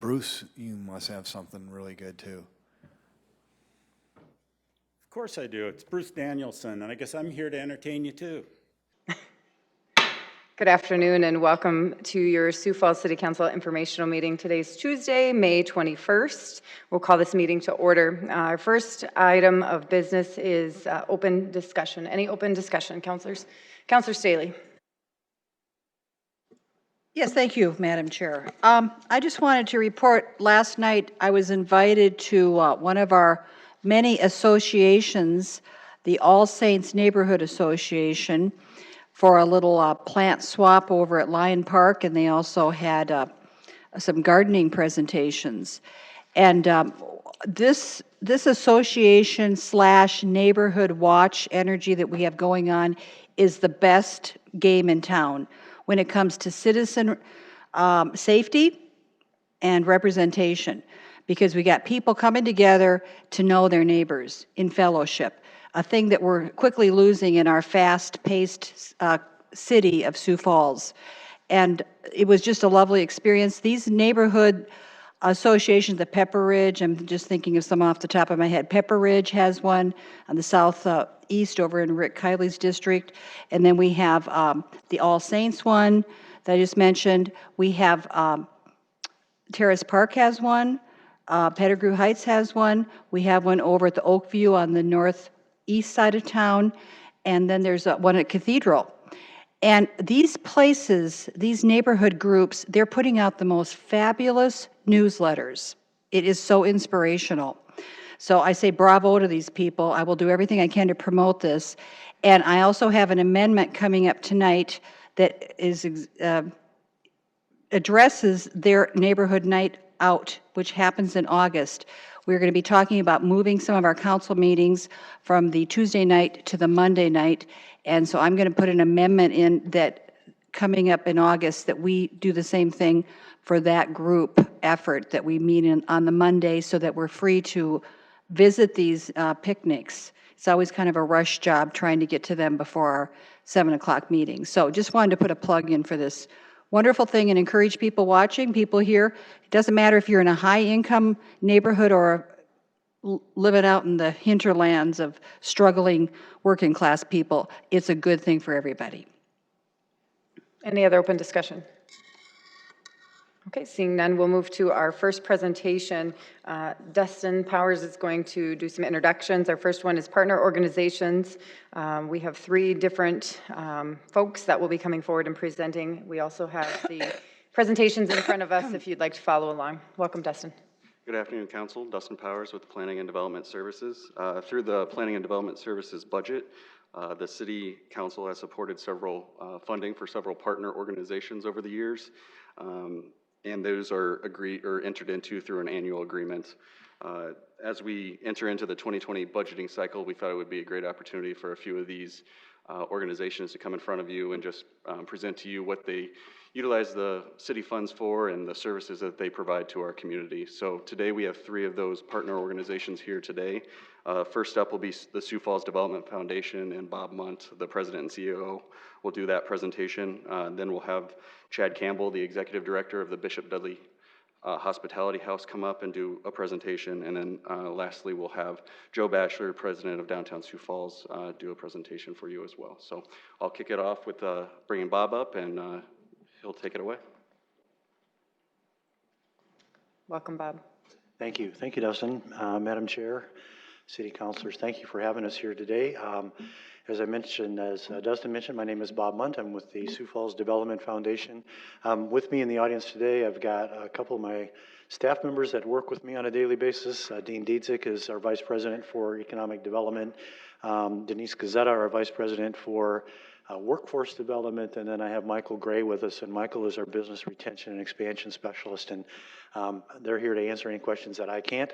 Bruce, you must have something really good too. Of course I do. It's Bruce Danielson, and I guess I'm here to entertain you too. Good afternoon and welcome to your Sioux Falls City Council informational meeting. Today's Tuesday, May 21st. We'll call this meeting to order. Our first item of business is open discussion. Any open discussion, councilors? Councilor Staley. Yes, thank you, Madam Chair. I just wanted to report last night I was invited to one of our many associations, the All Saints Neighborhood Association, for a little plant swap over at Lyon Park, and they also had some gardening presentations. And this association / neighborhood watch energy that we have going on is the best game in town when it comes to citizen safety and representation, because we got people coming together to know their neighbors in fellowship, a thing that we're quickly losing in our fast-paced city of Sioux Falls. And it was just a lovely experience. These neighborhood associations, the Pepper Ridge, I'm just thinking of some off the top of my head. Pepper Ridge has one on the southeast over in Rick Kiley's district. And then we have the All Saints one that I just mentioned. We have Terrace Park has one. Pettigrew Heights has one. We have one over at the Oakview on the northeast side of town. And then there's one at Cathedral. And these places, these neighborhood groups, they're putting out the most fabulous newsletters. It is so inspirational. So I say bravo to these people. I will do everything I can to promote this. And I also have an amendment coming up tonight that is addresses their neighborhood night out, which happens in August. We're going to be talking about moving some of our council meetings from the Tuesday night to the Monday night. And so I'm going to put an amendment in that coming up in August that we do the same thing for that group effort, that we meet on the Monday so that we're free to visit these picnics. It's always kind of a rush job trying to get to them before our 7 o'clock meeting. So just wanted to put a plug in for this wonderful thing and encourage people watching, people here. It doesn't matter if you're in a high-income neighborhood or living out in the hinterlands of struggling working-class people. It's a good thing for everybody. Any other open discussion? Okay, seeing none, we'll move to our first presentation. Dustin Powers is going to do some introductions. Our first one is partner organizations. We have 3 different folks that will be coming forward and presenting. We also have the presentations in front of us if you'd like to follow along. Welcome, Dustin. Good afternoon, Council. Dustin Powers with the Planning and Development Services. Through the Planning and Development Services budget, the City Council has supported several funding for several partner organizations over the years. And those are entered into through an annual agreement. As we enter into the 2020 budgeting cycle, we thought it would be a great opportunity for a few of these organizations to come in front of you and just present to you what they utilize the city funds for and the services that they provide to our community. So today we have 3 of those partner organizations here today. First up will be the Sioux Falls Development Foundation, and Bob Munt, the president and CEO, will do that presentation. Then we'll have Chad Campbell, the executive director of the Bishop Dudley Hospitality House, come up and do a presentation. And then lastly, we'll have Joe Batchelor, president of Downtown Sioux Falls, do a presentation for you as well. So I'll kick it off with bringing Bob up, and he'll take it away. Welcome, Bob. Thank you. Thank you, Dustin. Madam Chair, City Councilors, thank you for having us here today. As Dustin mentioned, my name is Bob Munt. I'm with the Sioux Falls Development Foundation. With me in the audience today, I've got a couple of my staff members that work with me on a daily basis. Dean Dietzick is our Vice President for Economic Development. Denise Gazzetta, our Vice President for Workforce Development, and then I have Michael Gray with us, and Michael is our Business Retention and Expansion Specialist, and they're here to answer any questions that I can't.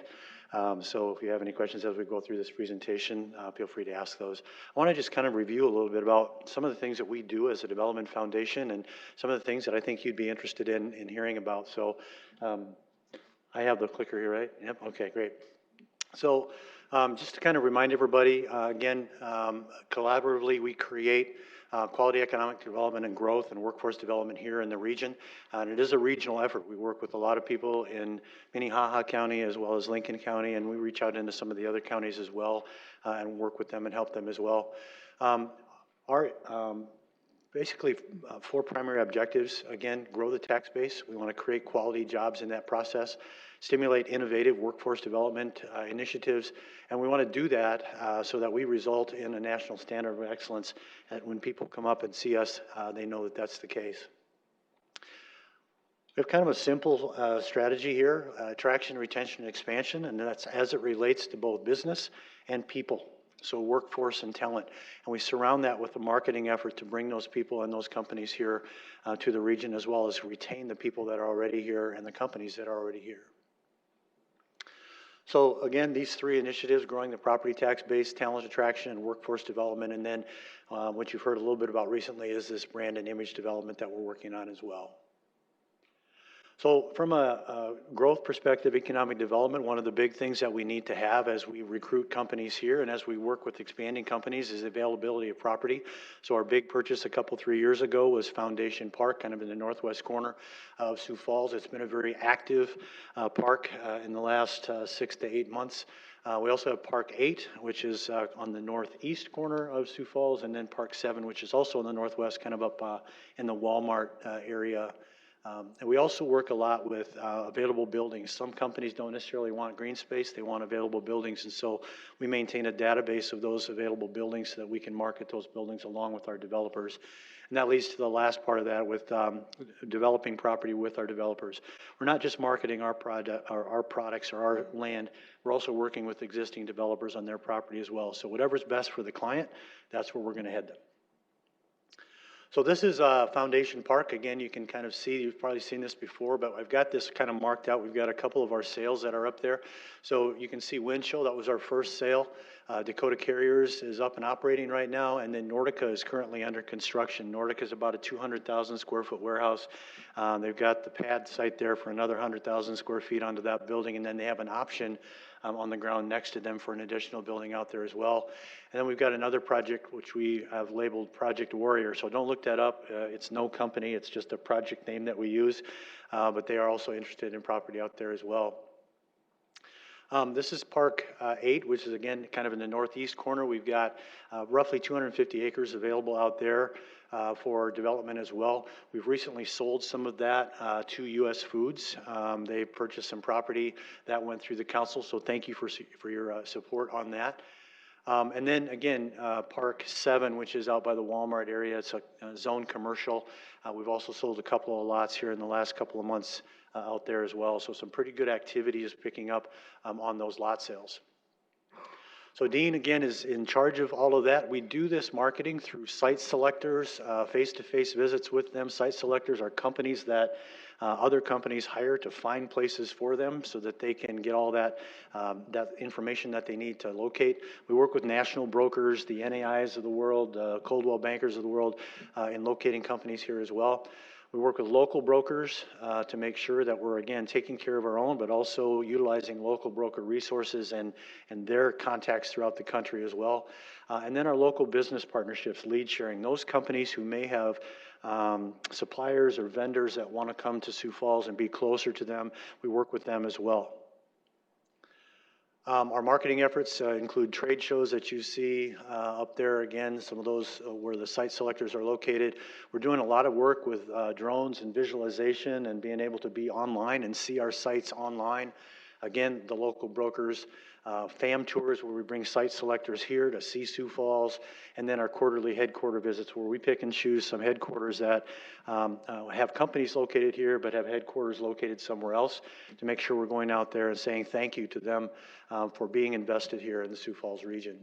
So if you have any questions as we go through this presentation, feel free to ask those. I want to just kind of review a little bit about some of the things that we do as a development foundation and some of the things that I think you'd be interested in hearing about. So I have the clicker here, right? Yep, okay, great. So Just to kind of remind everybody, again, collaboratively, we create quality economic development and growth and workforce development here in the region. And it is a regional effort. We work with a lot of people in Minnehaha County as well as Lincoln County, and we reach out into some of the other counties as well and work with them and help them as well. Our basically, 4 primary objectives. Again, grow the tax base. We want to create quality jobs in that process, stimulate innovative workforce development initiatives, and we want to do that so that we result in a national standard of excellence. And when people come up and see us, they know that that's the case. We have kind of a simple strategy here, attraction, retention, and expansion, and that's as it relates to both business and people. So workforce and talent. And we surround that with a marketing effort to bring those people and those companies here to the region, as well as retain the people that are already here and the companies that are already here. So again, these 3 initiatives, growing the property tax base, talent attraction, and workforce development, and then what you've heard a little bit about recently is this brand and image development that we're working on as well. So from a growth perspective, economic development, one of the big things that we need to have as we recruit companies here and as we work with expanding companies is availability of property. So our big purchase a couple, 3 years ago was Foundation Park, kind of in the northwest corner of Sioux Falls. It's been a very active park in the last 6 to 8 months. We also have Park 8, which is on the northeast corner of Sioux Falls, and then Park 7, which is also in the northwest, kind of up in the Walmart area. And we also work a lot with available buildings. Some companies don't necessarily want green space, they want available buildings, and so we maintain a database of those available buildings so that we can market those buildings along with our developers. And that leads to the last part of that with developing property with our developers. We're not just marketing our product or our products or our land, we're also working with existing developers on their property as well. So whatever's best for the client, that's where we're going to head them. So this is Foundation Park. Again, you can kind of see, you've probably seen this before, but I've got this kind of marked out. We've got a couple of our sales that are up there. So you can see Winchell, that was our first sale. Dakota Carriers is up and operating right now, and then Nordica is currently under construction. Nordica is about a 200,000 square foot warehouse. They've got the pad site there for another 100,000 square feet onto that building, and then they have an option on the ground next to them for an additional building out there as well. And then we've got another project which we have labeled Project Warrior. So don't look that up. It's no company. It's just a project name that we use. But they are also interested in property out there as well. This is Park 8, which is again kind of in the northeast corner. We've got roughly 250 acres available out there for development as well. We've recently sold some of that to U.S. Foods. They purchased some property that went through the council, so thank you for your support on that. And then again, Park 7, which is out by the Walmart area. It's a zone commercial. We've also sold a couple of lots here in the last couple of months out there as well. So some pretty good activity is picking up on those lot sales. So Dean, again, is in charge of all of that. We do this marketing through site selectors, face-to-face visits with them. Site selectors are companies that other companies hire to find places for them so that they can get all that, that information that they need to locate. We work with national brokers, the NAIs of the world, Coldwell Bankers of the world, in locating companies here as well. We work with local brokers to make sure that we're, again, taking care of our own, but also utilizing local broker resources and their contacts throughout the country as well. And then our local business partnerships, lead sharing. Those companies who may have suppliers or vendors that want to come to Sioux Falls and be closer to them, we work with them as well. Our marketing efforts include trade shows that you see up there, again, some of those where the site selectors are located. We're doing a lot of work with drones and visualization and being able to be online and see our sites online. Again, the local brokers, FAM tours where we bring site selectors here to see Sioux Falls, and then our quarterly headquarter visits where we pick and choose some headquarters that have companies located here but have headquarters located somewhere else to make sure we're going out there and saying thank you to them for being invested here in the Sioux Falls region.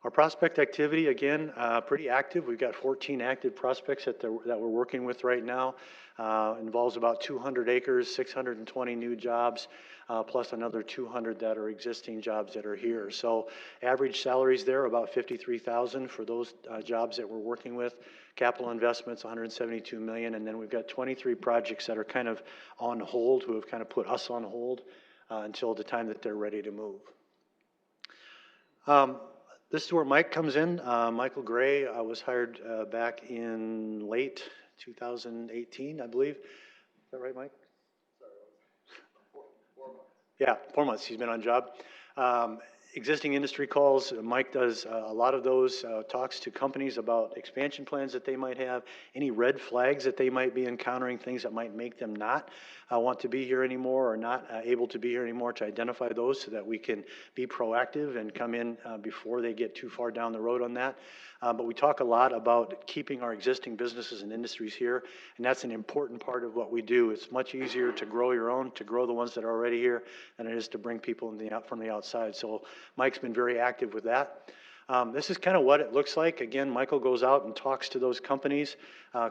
Our prospect activity, again, pretty active. We've got 14 active prospects that we're working with right now. Involves about 200 acres, 620 new jobs, plus another 200 that are existing jobs that are here. So average salaries there about $53,000 for those jobs that we're working with. Capital investments, $172 million, and then we've got 23 projects that are kind of on hold, who have kind of put us on hold until the time that they're ready to move. This is where Mike comes in. Michael Gray was hired back in late 2018, I believe. Is that right, Mike? Yeah, 4 months he's been on job. Existing industry calls, Mike does a lot of those, talks to companies about expansion plans that they might have, any red flags that they might be encountering, things that might make them not want to be here anymore or not able to be here anymore, to identify those so that we can be proactive and come in before they get too far down the road on that. But we talk a lot about keeping our existing businesses and industries here, and that's an important part of what we do. It's much easier to grow your own, to grow the ones that are already here, than it is to bring people from the outside. So Mike's been very active with that. This is kind of what it looks like. Again, Michael goes out and talks to those companies,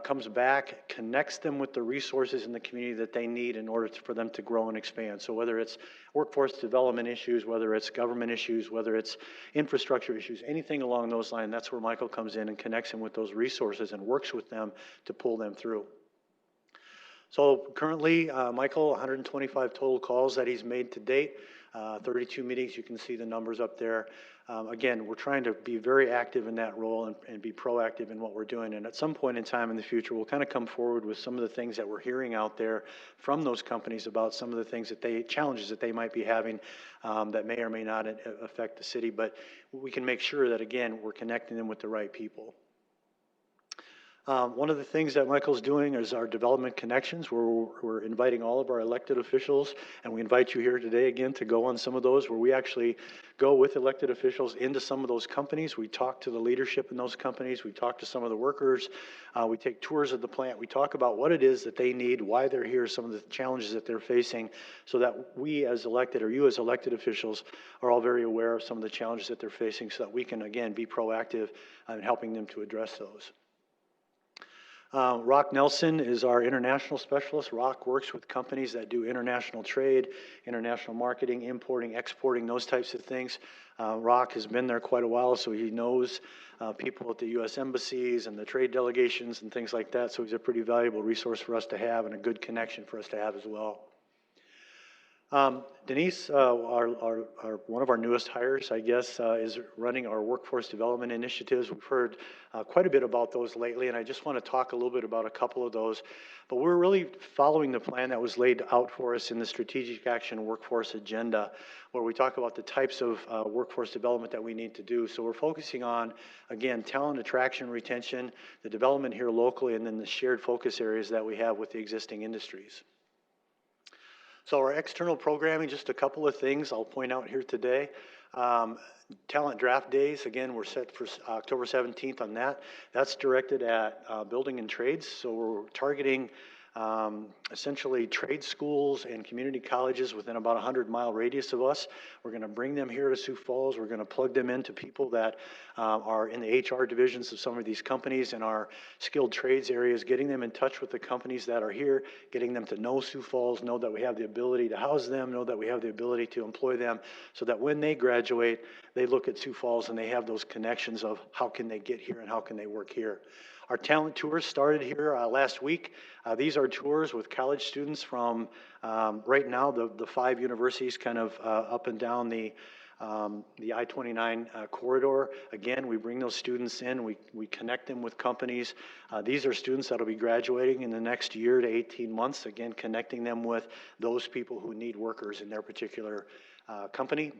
comes back, connects them with the resources in the community that they need in order for them to grow and expand. So whether it's workforce development issues, whether it's government issues, whether it's infrastructure issues, anything along those lines, that's where Michael comes in and connects them with those resources and works with them to pull them through. So currently, Michael, 125 total calls that he's made to date, 32 meetings. You can see the numbers up there. Again, we're trying to be very active in that role and be proactive in what we're doing. And at some point in time in the future, we'll kind of come forward with some of the things that we're hearing out there from those companies about some of the things that challenges that they might be having that may or may not affect the city. But we can make sure that, again, we're connecting them with the right people. One of the things that Michael's doing is our development connections, where we're inviting all of our elected officials, and we invite you here today again to go on some of those, where we actually go with elected officials into some of those companies. We talk to the leadership in those companies. We talk to some of the workers. We take tours of the plant. We talk about what it is that they need, why they're here, some of the challenges that they're facing, so that we as elected, or you as elected officials, are all very aware of some of the challenges that they're facing, so that we can, again, be proactive in helping them to address those. Rock Nelson is our international specialist. Rock works with companies that do international trade, international marketing, importing, exporting, those types of things. Rock has been there quite a while, so he knows people at the U.S. embassies and the trade delegations and things like that, so he's a pretty valuable resource for us to have and a good connection for us to have as well. Denise, one of our newest hires, I guess, is running our workforce development initiatives. We've heard quite a bit about those lately, and I just want to talk a little bit about a couple of those. But we're really following the plan that was laid out for us in the Strategic Action Workforce Agenda, where we talk about the types of workforce development that we need to do. So we're focusing on, again, talent attraction, retention, the development here locally, and then the shared focus areas that we have with the existing industries. So our external programming, just a couple of things I'll point out here today. Talent draft days, again, we're set for October 17th on that. That's directed at building and trades. So we're targeting essentially trade schools and community colleges within about a 100-mile radius of us. We're going to bring them here to Sioux Falls. We're going to plug them into people that are in the HR divisions of some of these companies in our skilled trades areas, getting them in touch with the companies that are here, getting them to know Sioux Falls, know that we have the ability to house them, know that we have the ability to employ them, so that when they graduate, they look at Sioux Falls and they have those connections of how can they get here and how can they work here. Our talent tours started here last week. These are tours with college students from right now the 5 universities kind of up and down the I-29 corridor. Again, we bring those students in, we connect them with companies. These are students that will be graduating in the next year to 18 months, again, connecting them with those people who need workers in their particular company.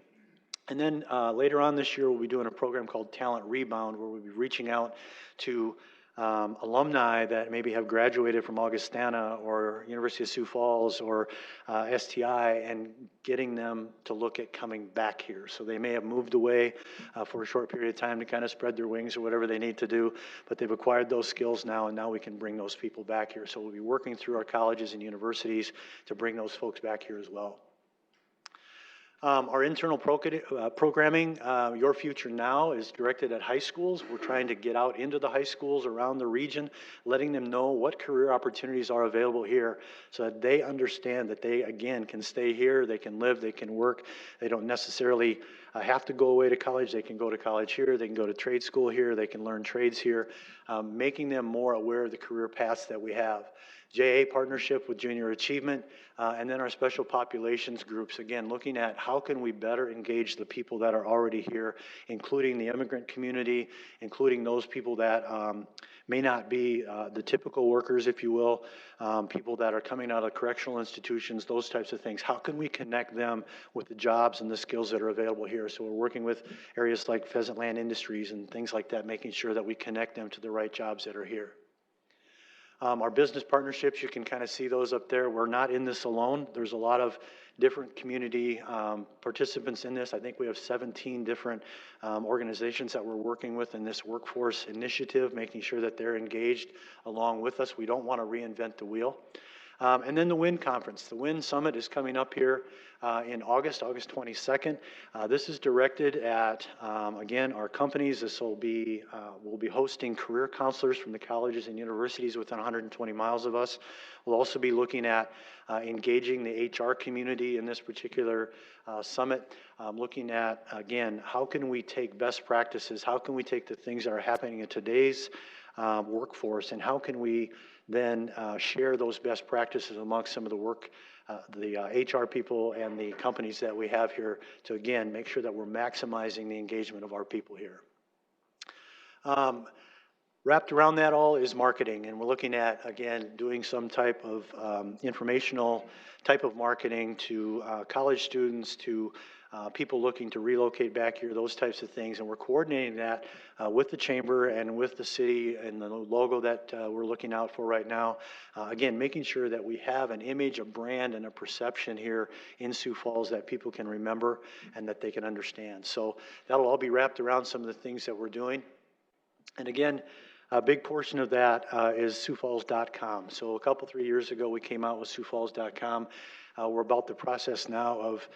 And then later on this year, we'll be doing a program called Talent Rebound, where we'll be reaching out to alumni that maybe have graduated from Augustana or University of Sioux Falls or STI, and getting them to look at coming back here. So they may have moved away for a short period of time to kind of spread their wings or whatever they need to do, but they've acquired those skills now, and now we can bring those people back here. So we'll be working through our colleges and universities to bring those folks back here as well. Our internal programming, Your Future Now, is directed at high schools. We're trying to get out into the high schools around the region, letting them know what career opportunities are available here, so that they understand that they, again, can stay here, they can live, they can work. They don't necessarily have to go away to college. They can go to college here, they can go to trade school here, they can learn trades here, making them more aware of the career paths that we have. JA partnership with Junior Achievement, and then our special populations groups, again, looking at how can we better engage the people that are already here, including the immigrant community, including those people that may not be the typical workers, if you will, people that are coming out of correctional institutions, those types of things. How can we connect them with the jobs and the skills that are available here? So we're working with areas like Pheasant Land Industries and things like that, making sure that we connect them to the right jobs that are here. Our business partnerships, you can kind of see those up there. We're not in this alone. There's a lot of different community participants in this. I think we have 17 different organizations that we're working with in this workforce initiative, making sure that they're engaged along with us. We don't want to reinvent the wheel. And then the WIN conference. The WIN Summit is coming up here in August 22nd. This is directed at, again, our companies. This will be, we'll be hosting career counselors from the colleges and universities within 120 miles of us. We'll also be looking at engaging the HR community in this particular summit, looking at, again, how can we take best practices, how can we take the things that are happening in today's workforce, and how can we then share those best practices amongst some of the HR people and the companies that we have here to, again, make sure that we're maximizing the engagement of our people here. Wrapped around that all is marketing, and we're looking at, again, doing some type of informational type of marketing to college students, to people looking to relocate back here, those types of things, and we're coordinating that with the chamber and with the city and the logo that we're looking out for right now. Again, making sure that we have an image, a brand, and a perception here in Sioux Falls that people can remember and that they can understand. So that'll all be wrapped around some of the things that we're doing. And again, a big portion of that is SiouxFalls.com. So a couple, 3 years ago, we came out with SiouxFalls.com. We're about the process now of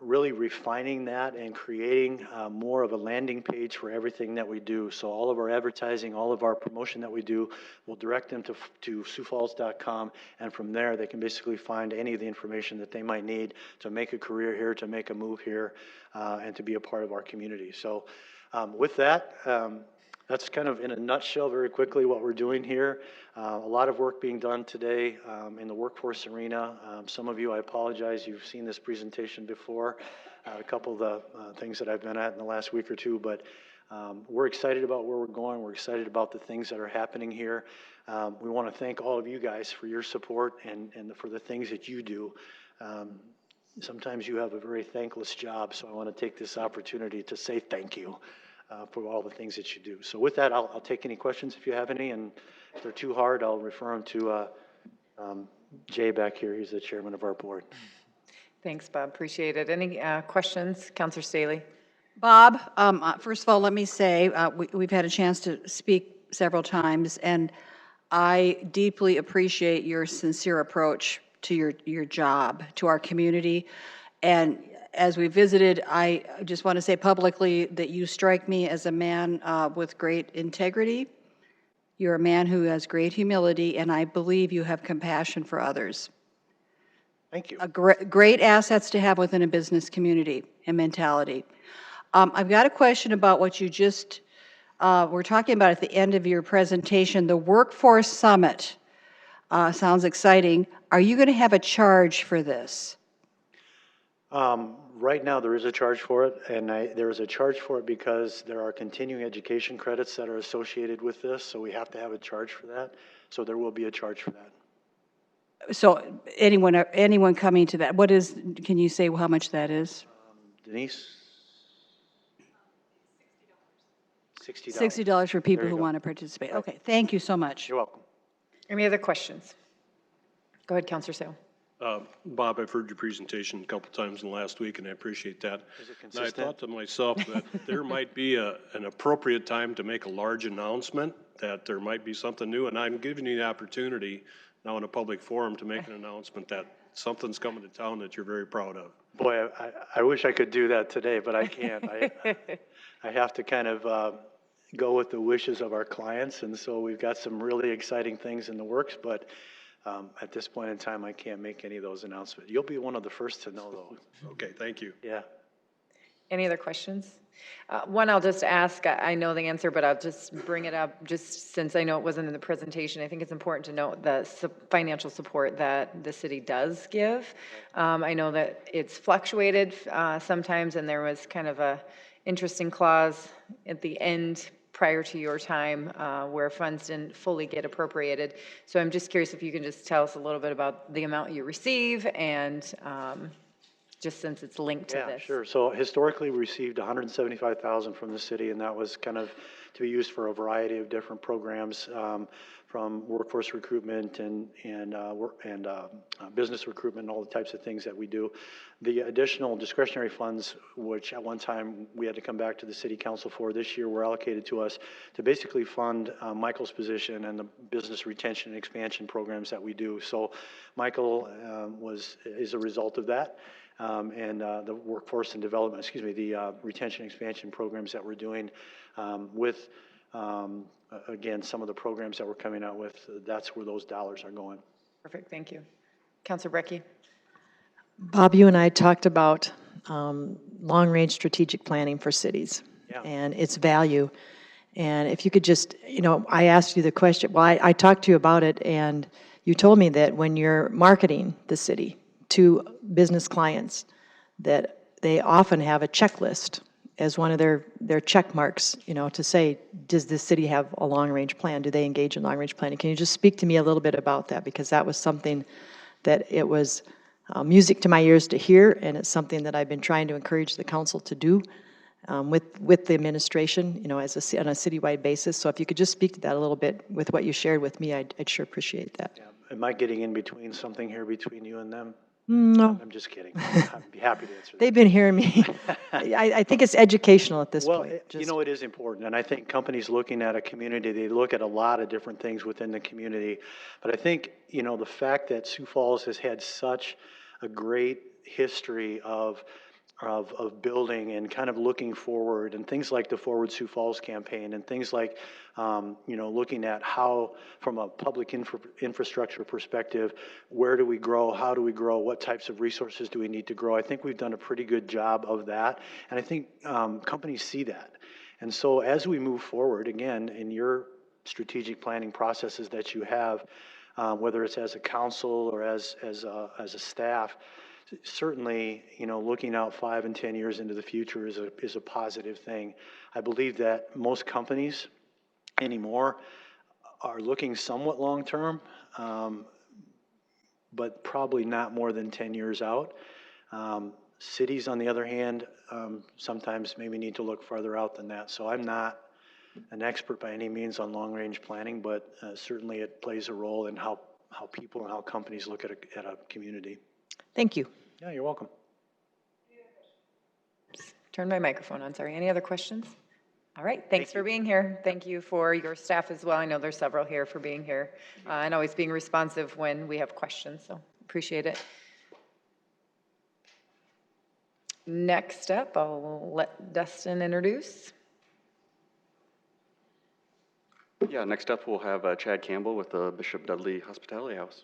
really refining that and creating more of a landing page for everything that we do. So all of our advertising, all of our promotion that we do, we'll direct them to SiouxFalls.com, and from there they can basically find any of the information that they might need to make a career here, to make a move here, and to be a part of our community. So with that, that's kind of in a nutshell very quickly what we're doing here. A lot of work being done today in the workforce arena. Some of you, I apologize, you've seen this presentation before, a couple of the things that I've been at in the last week or two, but we're excited about where we're going. We're excited about the things that are happening here. We want to thank all of you guys for your support and for the things that you do. Sometimes you have a very thankless job, so I want to take this opportunity to say thank you. For all the things that you do. So with that, I'll take any questions if you have any, and if they're too hard, I'll refer them to Jay back here. He's the chairman of our board. Thanks, Bob. Appreciate it. Any questions? Councilor Staley. Bob, first of all, let me say, we've had a chance to speak several times, and I deeply appreciate your sincere approach to your job, to our community. And as we visited, I just want to say publicly that you strike me as a man with great integrity. You're a man who has great humility, and I believe you have compassion for others. Thank you. Great assets to have within a business community and mentality. I've got a question about what you just were talking about at the end of your presentation, the Workforce Summit. Sounds exciting. Are you going to have a charge for this? Right now, there is a charge for it, and there is a charge for it because there are continuing education credits that are associated with this, so we have to have a charge for that. So there will be a charge for that. So anyone coming to that, can you say how much that is? Denise? $60. $60 for people There you who go. want to participate. Okay, thank you so much. You're welcome. Any other questions? Go ahead, Councilor Sale. Bob, I've heard your presentation a couple times in the last week, and I appreciate that. Is it And I consistent? thought to myself that there might be an appropriate time to make a large announcement, that there might be something new, and I'm giving you the opportunity now in a public forum to make an announcement that something's coming to town that you're very proud of. Boy, I wish I could do that today, but I can't. I have to kind of go with the wishes of our clients, and so we've got some really exciting things in the works, but at this point in time, I can't make any of those announcements. You'll be one of the first to know, though. Okay, thank you. Yeah. Any other questions? One, I'll just ask, I know the answer, but I'll just bring it up, just since I know it wasn't in the presentation. I think it's important to note the financial support that the city does give. I know that it's fluctuated sometimes, and there was kind of a interesting clause at the end prior to your time where funds didn't fully get appropriated. So I'm just curious if you can just tell us a little bit about the amount you receive and just since it's linked to this. Yeah, sure. So historically, we received $175,000 from the city, and that was kind of to be used for a variety of different programs, from workforce recruitment and business recruitment, and all the types of things that we do. The additional discretionary funds, which at one time we had to come back to the city council for, this year were allocated to us to basically fund Michael's position and the business retention and expansion programs that we do. So Michael is a result of that. And the workforce and development, the retention expansion programs that we're doing with, again, some of the programs that we're coming out with, that's where those dollars are going. Perfect, thank you. Councilor Brecky. Bob, you and I talked about long-range strategic planning for cities and its value. And if you could just, I asked you the question, well, I talked to you about it, and you told me that when you're marketing the city to business clients, that they often have a checklist as one of their check marks, to say, does this city have a long-range plan? Do they engage in long-range planning? Can you just speak to me a little bit about that? Because that was something that it was music to my ears to hear, and it's something that I've been trying to encourage the council to do with the administration, on a citywide basis. So if you could just speak to that a little bit with what you shared with me, I'd sure appreciate that. Yeah. Am I getting in between something here between you and them? No. I'm just kidding. I'd be happy to answer that. They've been hearing me. I think it's educational at this Well, point. it is important, and I think companies looking at a community, they look at a lot of different things within the community. But I think, the fact that Sioux Falls has had such a great history of building and kind of looking forward, and things like the Forward Sioux Falls campaign, and things like, looking at how, from a public infrastructure perspective, where do we grow, how do we grow, what types of resources do we need to grow. I think we've done a pretty good job of that, and I think companies see that. And so as we move forward, again, in your strategic planning processes that you have, whether it's as a council or as a staff, certainly, looking out 5 and 10 years into the future is a positive thing. I believe that most companies anymore are looking somewhat long-term, but probably not more than 10 years out. Cities, on the other hand, sometimes maybe need to look farther out than that. So I'm not an expert by any means on long-range planning, but certainly it plays a role in how people and how companies look at a community. Thank you. Yeah, you're welcome. Turn my microphone on, sorry. Any other questions? All right, thanks for being here. Thank you for your staff as well. I know there's several here for being here and always being responsive when we have questions, so appreciate it. Next up, I'll let Dustin introduce. Yeah, next up we'll have Chad Campbell with the Bishop Dudley Hospitality House.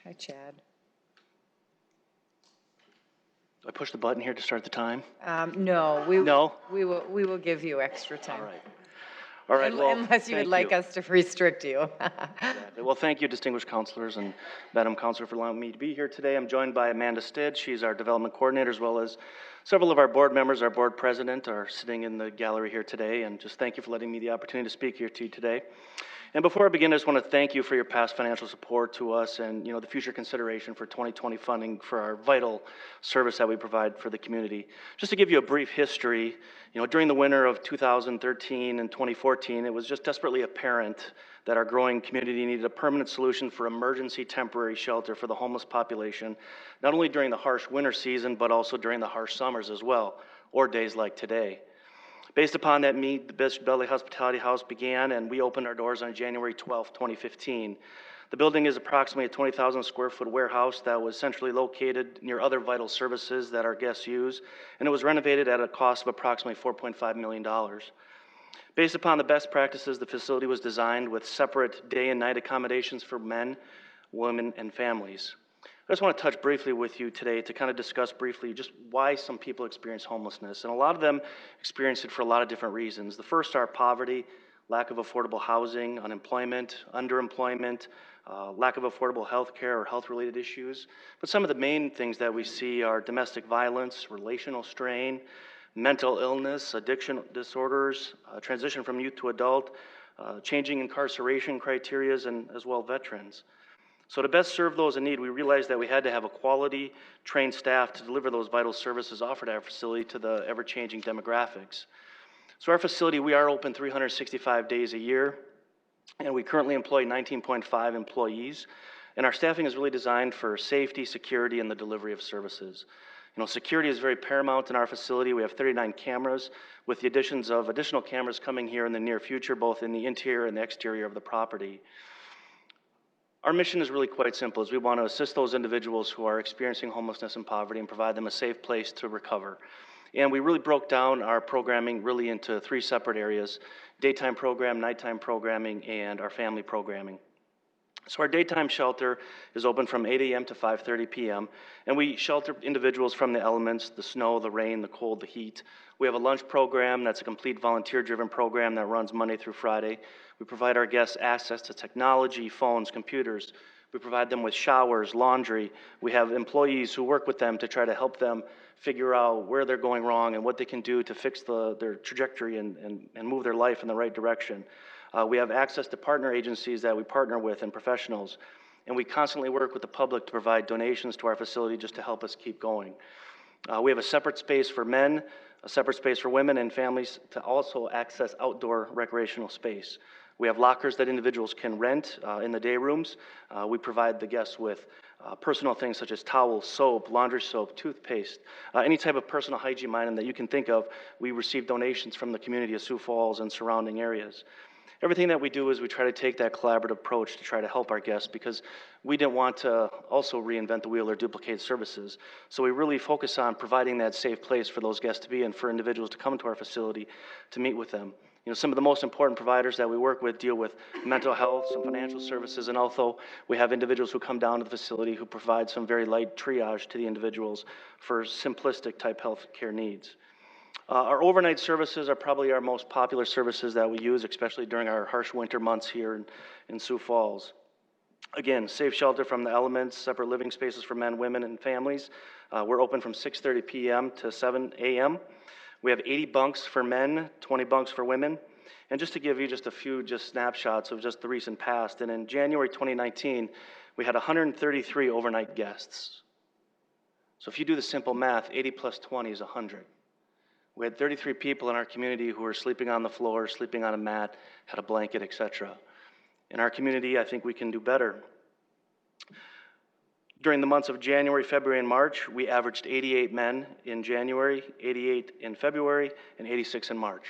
Hi, Chad. Do I push the button here to start the time? No, No? we will give you extra time. All right. All right, well, Unless you would thank like you. us to restrict you. Well, thank you, distinguished counselors and Madam Counselor, for allowing me to be here today. I'm joined by Amanda Stidd. She's our development coordinator, as well as several of our board members. Our board president are sitting in the gallery here today, and just thank you for letting me the opportunity to speak here to you today. And before I begin, I just want to thank you for your past financial support to us and, the future consideration for 2020 funding for our vital service that we provide for the community. Just to give you a brief history, during the winter of 2013 and 2014, it was just desperately apparent that our growing community needed a permanent solution for emergency temporary shelter for the homeless population, not only during the harsh winter season, but also during the harsh summers as well, or days like today. Based upon that need, the Bishop Dudley Hospitality House began, and we opened our doors on January 12, 2015. The building is approximately a 20,000 square foot warehouse that was centrally located near other vital services that our guests use, and it was renovated at a cost of approximately $4.5 million. Based upon the best practices, the facility was designed with separate day and night accommodations for men, women, and families. I just want to touch briefly with you today to kind of discuss briefly just why some people experience homelessness. And a lot of them experience it for a lot of different reasons. The first are poverty, lack of affordable housing, unemployment, underemployment, lack of affordable health care or health-related issues. But some of the main things that we see are domestic violence, relational strain, mental illness, addiction disorders, transition from youth to adult, changing incarceration criterias, and as well veterans. So to best serve those in need, we realized that we had to have a quality, trained staff to deliver those vital services offered at our facility to the ever-changing demographics. So our facility, we are open 365 days a year, and we currently employ 19.5 employees. And our staffing is really designed for safety, security, and the delivery of services. You know, security is very paramount in our facility. We have 39 cameras, with the additions of additional cameras coming here in the near future, both in the interior and the exterior of the property. Our mission is really quite simple, is we want to assist those individuals who are experiencing homelessness and poverty and provide them a safe place to recover. And we really broke down our programming really into 3 separate areas: daytime program, nighttime programming, and our family programming. So our daytime shelter is open from 8 a.m. to 5:30 p.m., and we shelter individuals from the elements, the snow, the rain, the cold, the heat. We have a lunch program that's a complete volunteer-driven program that runs Monday through Friday. We provide our guests access to technology, phones, computers. We provide them with showers, laundry. We have employees who work with them to try to help them figure out where they're going wrong and what they can do to fix their trajectory and move their life in the right direction. We have access to partner agencies that we partner with and professionals. And we constantly work with the public to provide donations to our facility just to help us keep going. We have a separate space for men, a separate space for women and families to also access outdoor recreational space. We have lockers that individuals can rent in the day rooms. We provide the guests with personal things such as towels, soap, laundry soap, toothpaste, any type of personal hygiene item that you can think of. We receive donations from the community of Sioux Falls and surrounding areas. Everything that we do is we try to take that collaborative approach to try to help our guests, because we didn't want to also reinvent the wheel or duplicate services. So we really focus on providing that safe place for those guests to be and for individuals to come to our facility to meet with them. You know, some of the most important providers that we work with deal with mental health, some financial services, and also we have individuals who come down to the facility who provide some very light triage to the individuals for simplistic type health care needs. Our overnight services are probably our most popular services that we use, especially during our harsh winter months here in Sioux Falls. Again, safe shelter from the elements, separate living spaces for men, women, and families. We're open from 6:30 p.m. to 7 a.m. We have 80 bunks for men, 20 bunks for women. And just to give you just a few snapshots of just the recent past, and in January 2019, we had 133 overnight guests. So if you do the simple math, 80 plus 20 is 100. We had 33 people in our community who were sleeping on the floor, sleeping on a mat, had a blanket, etc. In our community, I think we can do better. During the months of January, February, and March, we averaged 88 men in January, 88 in February, and 86 in March,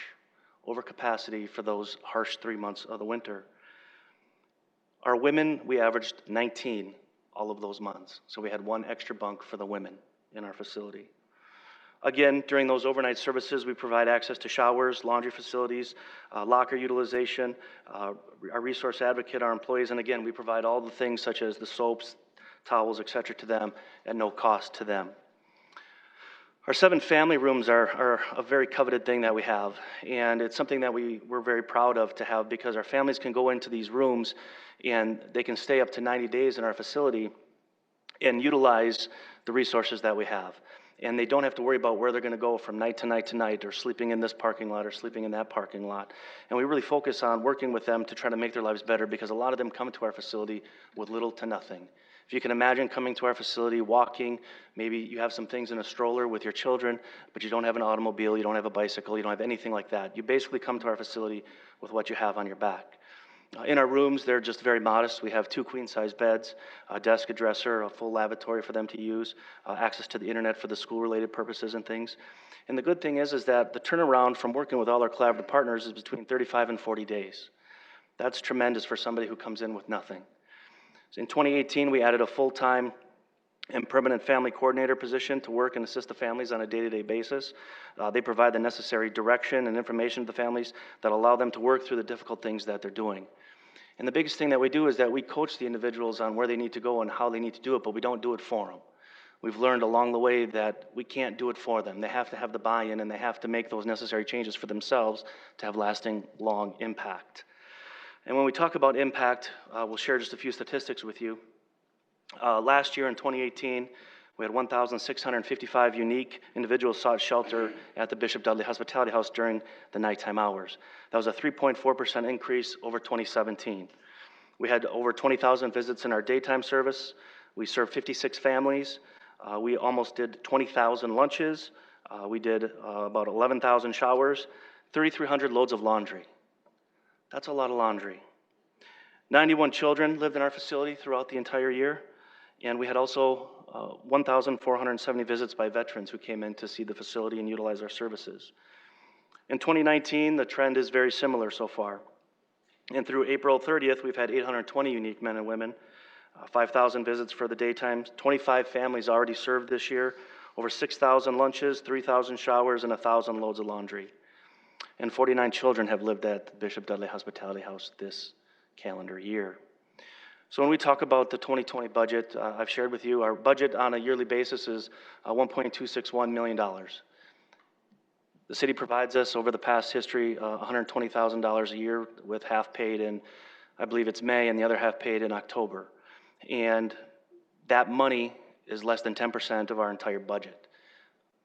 over capacity for those harsh 3 months of the winter. Our women, we averaged 19 all of those months, so we had 1 extra bunk for the women in our facility. Again, during those overnight services, we provide access to showers, laundry facilities, locker utilization, our resource advocate, our employees, and again, we provide all the things such as the soaps, towels, etc. to them at no cost to them. Our 7 family rooms are a very coveted thing that we have, and it's something that we're very proud of to have, because our families can go into these rooms and they can stay up to 90 days in our facility and utilize the resources that we have. And they don't have to worry about where they're going to go from night to night to night, or sleeping in this parking lot or sleeping in that parking lot. And we really focus on working with them to try to make their lives better, because a lot of them come to our facility with little to nothing. If you can imagine coming to our facility, walking, maybe you have some things in a stroller with your children, but you don't have an automobile, you don't have a bicycle, you don't have anything like that. You basically come to our facility with what you have on your back. In our rooms, they're just very modest. We have 2 queen-size beds, a desk, a dresser, a full lavatory for them to use, access to the internet for the school-related purposes and things. And the good thing is that the turnaround from working with all our collaborative partners is between 35 and 40 days. That's tremendous for somebody who comes in with nothing. So in 2018, we added a full-time and permanent family coordinator position to work and assist the families on a day-to-day basis. They provide the necessary direction and information to the families that allow them to work through the difficult things that they're doing. And the biggest thing that we do is that we coach the individuals on where they need to go and how they need to do it, but we don't do it for them. We've learned along the way that we can't do it for them. They have to have the buy-in, and they have to make those necessary changes for themselves to have lasting, long impact. And when we talk about impact, we'll share just a few statistics with you. Last year in 2018, we had 1,655 unique individuals sought shelter at the Bishop Dudley Hospitality House during the nighttime hours. That was a 3.4% increase over 2017. We had over 20,000 visits in our daytime service. We served 56 families. We almost did 20,000 lunches. We did about 11,000 showers, 3,300 loads of laundry. That's a lot of laundry. 91 children lived in our facility throughout the entire year, and we had also 1,470 visits by veterans who came in to see the facility and utilize our services. In 2019, the trend is very similar so far. And through April 30th, we've had 820 unique men and women, 5,000 visits for the daytime, 25 families already served this year, over 6,000 lunches, 3,000 showers, and 1,000 loads of laundry. And 49 children have lived at the Bishop Dudley Hospitality House this calendar year. So when we talk about the 2020 budget, I've shared with you, our budget on a yearly basis is $1.261 million. The city provides us, over the past history, $120,000 a year, with half paid in, I believe it's May, and the other half paid in October. And that money is less than 10% of our entire budget.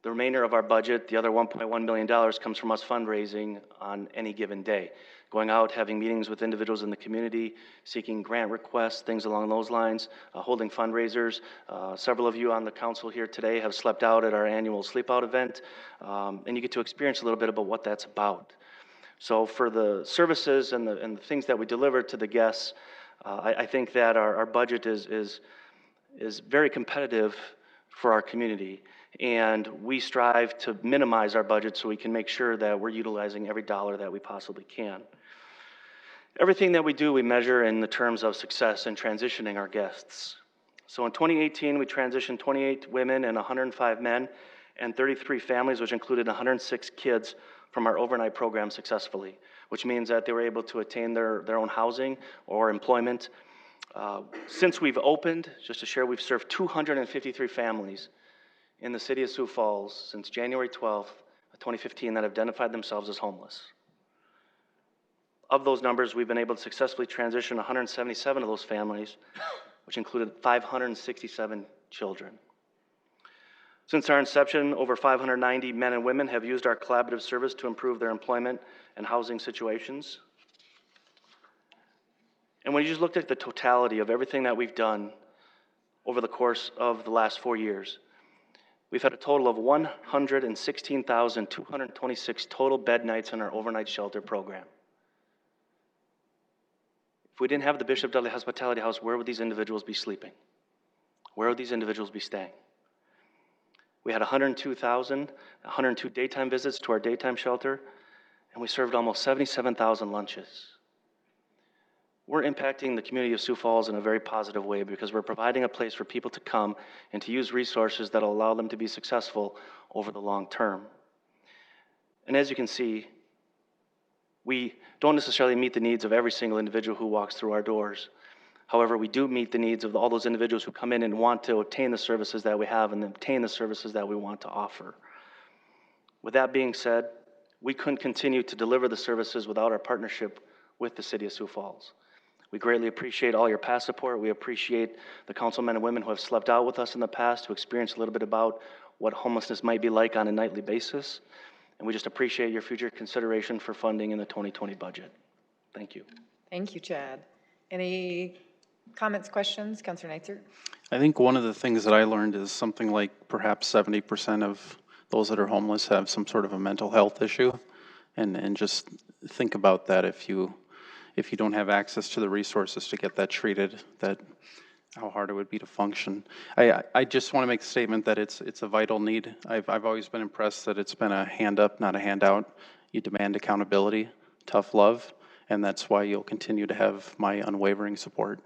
The remainder of our budget, the other $1.1 million, comes from us fundraising on any given day. Going out, having meetings with individuals in the community, seeking grant requests, things along those lines, holding fundraisers. Several of you on the council here today have slept out at our annual sleep out event, and you get to experience a little bit about what that's about. So for the services and the things that we deliver to the guests, I think that our budget is very competitive for our community, and we strive to minimize our budget so we can make sure that we're utilizing every dollar that we possibly can. Everything that we do, we measure in the terms of success in transitioning our guests. So in 2018, we transitioned 28 women and 105 men and 33 families, which included 106 kids, from our overnight program successfully, which means that they were able to attain their own housing or employment. Since we've opened, just to share, we've served 253 families in the city of Sioux Falls since January 12th, 2015 that have identified themselves as homeless. Of those numbers, we've been able to successfully transition 177 of those families, which included 567 children. Since our inception, over 590 men and women have used our collaborative service to improve their employment and housing situations. And when you just looked at the totality of everything that we've done over the course of the last 4 years, we've had a total of 116,226 total bed nights in our overnight shelter program. If we didn't have the Bishop Dudley Hospitality House, where would these individuals be sleeping? Where would these individuals be staying? We had 102 daytime visits to our daytime shelter, and we served almost 77,000 lunches. We're impacting the community of Sioux Falls in a very positive way because we're providing a place for people to come and to use resources that will allow them to be successful over the long term. And as you can see, we don't necessarily meet the needs of every single individual who walks through our doors. However, we do meet the needs of all those individuals who come in and want to obtain the services that we have and obtain the services that we want to offer. With that being said, we couldn't continue to deliver the services without our partnership with the City of Sioux Falls. We greatly appreciate all your past support. We appreciate the councilmen and women who have slept out with us in the past, who experienced a little bit about what homelessness might be like on a nightly basis. And we just appreciate your future consideration for funding in the 2020 budget. Thank you. Thank you, Chad. Any comments, questions? Councilor Neitzer? I think one of the things that I learned is something like perhaps 70% of those that are homeless have some sort of a mental health issue. And just think about that if you don't have access to the resources to get that treated, that how hard it would be to function. I just want to make a statement that it's a vital need. I've always been impressed that it's been a hand up, not a handout. You demand accountability, tough love, and that's why you'll continue to have my unwavering support.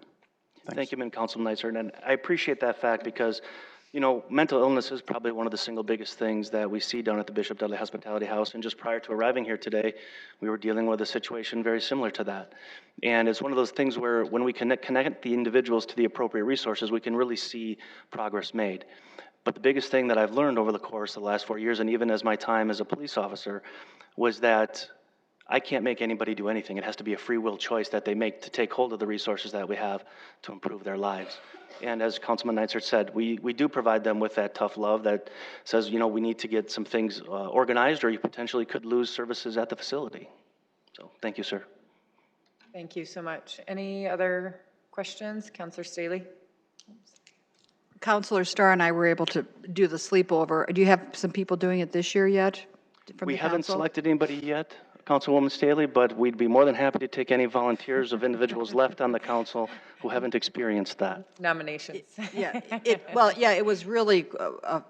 Thanks. Thank you, Councilman Neitzer, and I appreciate that fact because You know, mental illness is probably one of the single biggest things that we see down at the Bishop Dudley Hospitality House. And just prior to arriving here today, we were dealing with a situation very similar to that. And it's one of those things where when we connect the individuals to the appropriate resources, we can really see progress made. But the biggest thing that I've learned over the course of the last 4 years, and even as my time as a police officer, was that I can't make anybody do anything. It has to be a free will choice that they make to take hold of the resources that we have to improve their lives. And as Councilman Neitzer said, we do provide them with that tough love that says, you know, we need to get some things organized, or you potentially could lose services at the facility. So thank you, sir. Thank you so much. Any other questions? Councilor Staley? Counselor Starr and I were able to do the sleepover. Do you have some people doing it this year yet? From We the haven't council? selected anybody yet, Councilwoman Staley, but we'd be more than happy to take any volunteers of individuals left on the council who haven't experienced that. Nominations. Yeah, it was really a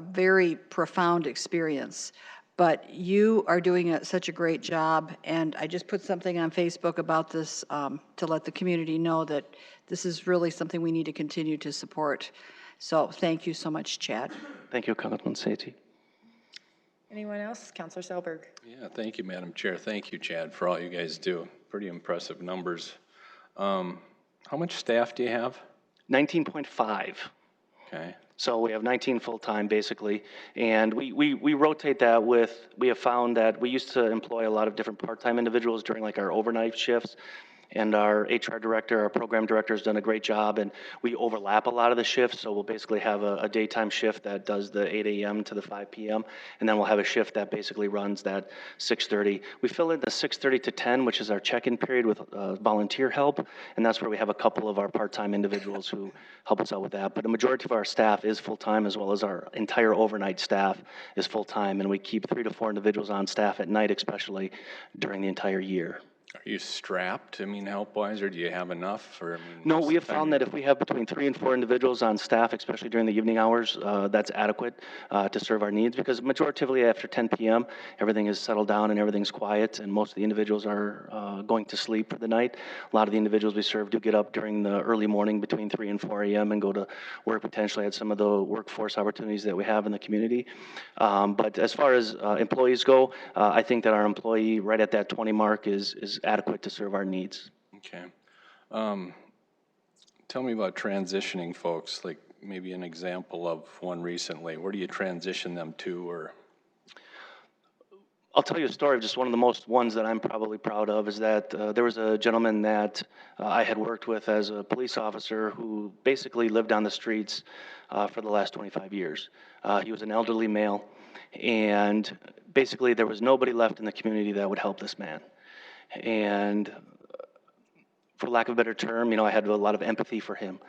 very profound experience. But you are doing such a great job, and I just put something on Facebook about this to let the community know that this is really something we need to continue to support. So thank you so much, Chad. Thank you, Councilman Satie. Anyone else? Councilor Selberg? Yeah, thank you, Madam Chair. Thank you, Chad, for all you guys do. Pretty impressive numbers. How much staff do you have? 19.5. Okay. So we have 19 full-time, basically, and we rotate that with, we have found that we used to employ a lot of different part-time individuals during like our overnight shifts, and our HR director, our program director has done a great job, and we overlap a lot of the shifts, so we'll basically have a daytime shift that does the 8 a.m. to the 5 p.m., and then we'll have a shift that basically runs that 6:30. We fill in the 6:30 to 10, which is our check-in period with volunteer help, and that's where we have a couple of our part-time individuals who help us out with that. But the majority of our staff is full-time, as well as our entire overnight staff is full-time, and we keep 3 to 4 individuals on staff at night, especially during the entire year. Are you strapped, I mean, help-wise, or do you have enough? Or, I mean, No, most we of have the time found that if we have between 3 and 4 individuals on staff, especially during the evening hours, that's adequate to serve our needs, because majoritively after 10 p.m., everything is settled down and everything's quiet, and most of the individuals are going to sleep for the night. A lot of the individuals we serve do get up during the early morning between 3 and 4 a.m. and go to work potentially at some of the workforce opportunities that we have in the community. But as far as employees go, I think that our employee right at that 20 mark is adequate to serve our needs. Okay. Tell me about transitioning folks, like maybe an example of one recently. Where do you transition them to, or? I'll tell you a story of just one of the most ones that I'm probably proud of is that there was a gentleman that I had worked with as a police officer who basically lived on the streets for the last 25 years. He was an elderly male, and basically there was nobody left in the community that would help this man. And for lack of a better term, I had a lot of empathy for him.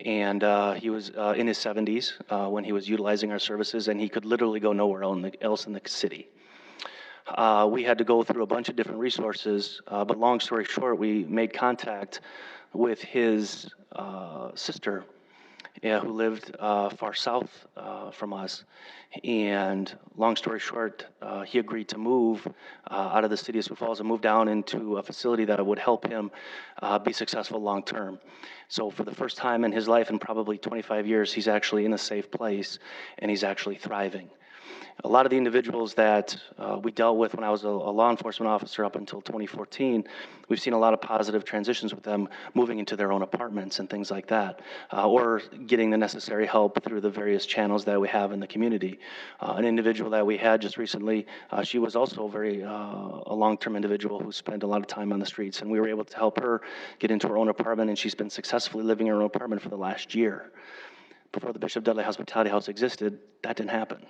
And he was in his 70s when he was utilizing our services, and he could literally go nowhere else in the city. We had to go through a bunch of different resources, but long story short, we made contact with his sister, who lived far south from us. And long story short, he agreed to move out of the city of Sioux Falls and move down into a facility that would help him be successful long term. So for the first time in his life in probably 25 years, he's actually in a safe place and he's actually thriving. A lot of the individuals that we dealt with when I was a law enforcement officer up until 2014, we've seen a lot of positive transitions with them moving into their own apartments and things like that, or getting the necessary help through the various channels that we have in the community. An individual that we had just recently, she was also a long-term individual who spent a lot of time on the streets, and we were able to help her get into her own apartment, and she's been successfully living in her own apartment for the last year. Before the Bishop Dudley Hospitality House existed, that didn't happen.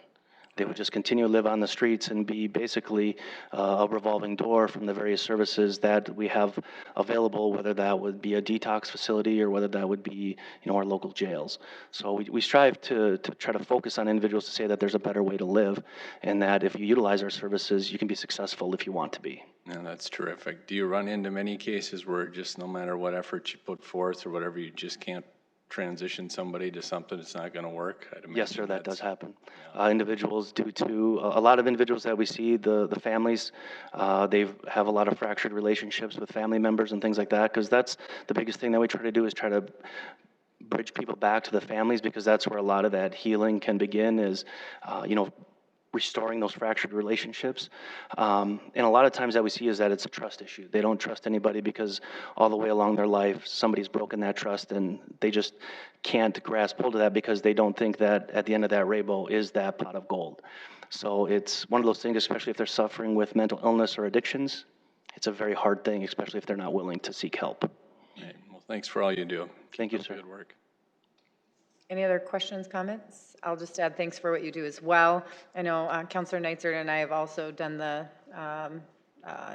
They would just continue to live on the streets and be basically a revolving door from the various services that we have available, whether that would be a detox facility or whether that would be, our local jails. So we strive to try to focus on individuals to say that there's a better way to live, and that if you utilize our services, you can be successful if you want to be. Yeah, that's terrific. Do you run into many cases where just no matter what effort you put forth or whatever, you just can't transition somebody to something that's not going to work? Yes, sir, that does happen. Individuals due to, a lot of individuals that we see, the families, they have a lot of fractured relationships with family members and things like that, because that's the biggest thing that we try to do is try to bridge people back to the families, because that's where a lot of that healing can begin, is, restoring those fractured relationships. And a lot of times that we see is that it's a trust issue. They don't trust anybody because all the way along their life, somebody's broken that trust, and they just can't grasp hold of that because they don't think that at the end of that rainbow is that pot of gold. So it's one of those things, especially if they're suffering with mental illness or addictions, it's a very hard thing, especially if they're not willing to seek help. Right. Well, thanks for all you do. Thank you, Keep up sir. the good work. Any other questions, comments? I'll just add thanks for what you do as well. I know Councilor Neitzer and I have also done the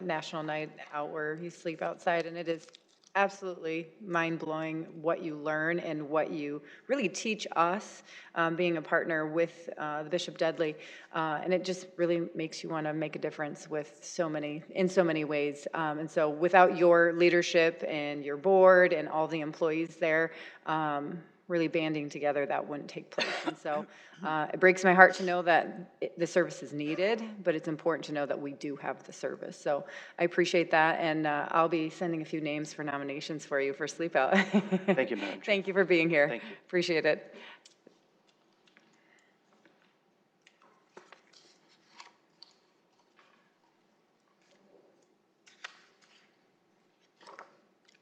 National Night Out where you sleep outside, and it is absolutely mind-blowing what you learn and what you really teach us, being a partner with the Bishop Dudley, and it just really makes you want to make a difference with in so many ways. And so without your leadership and your board and all the employees there, really banding together, that wouldn't take place. And so it breaks my heart to know that the service is needed, but it's important to know that we do have the service. So I appreciate that, and I'll be sending a few names for nominations for you for Sleep Out. Thank you, Madam Chair. Thank you for being here. Thank you. Appreciate it.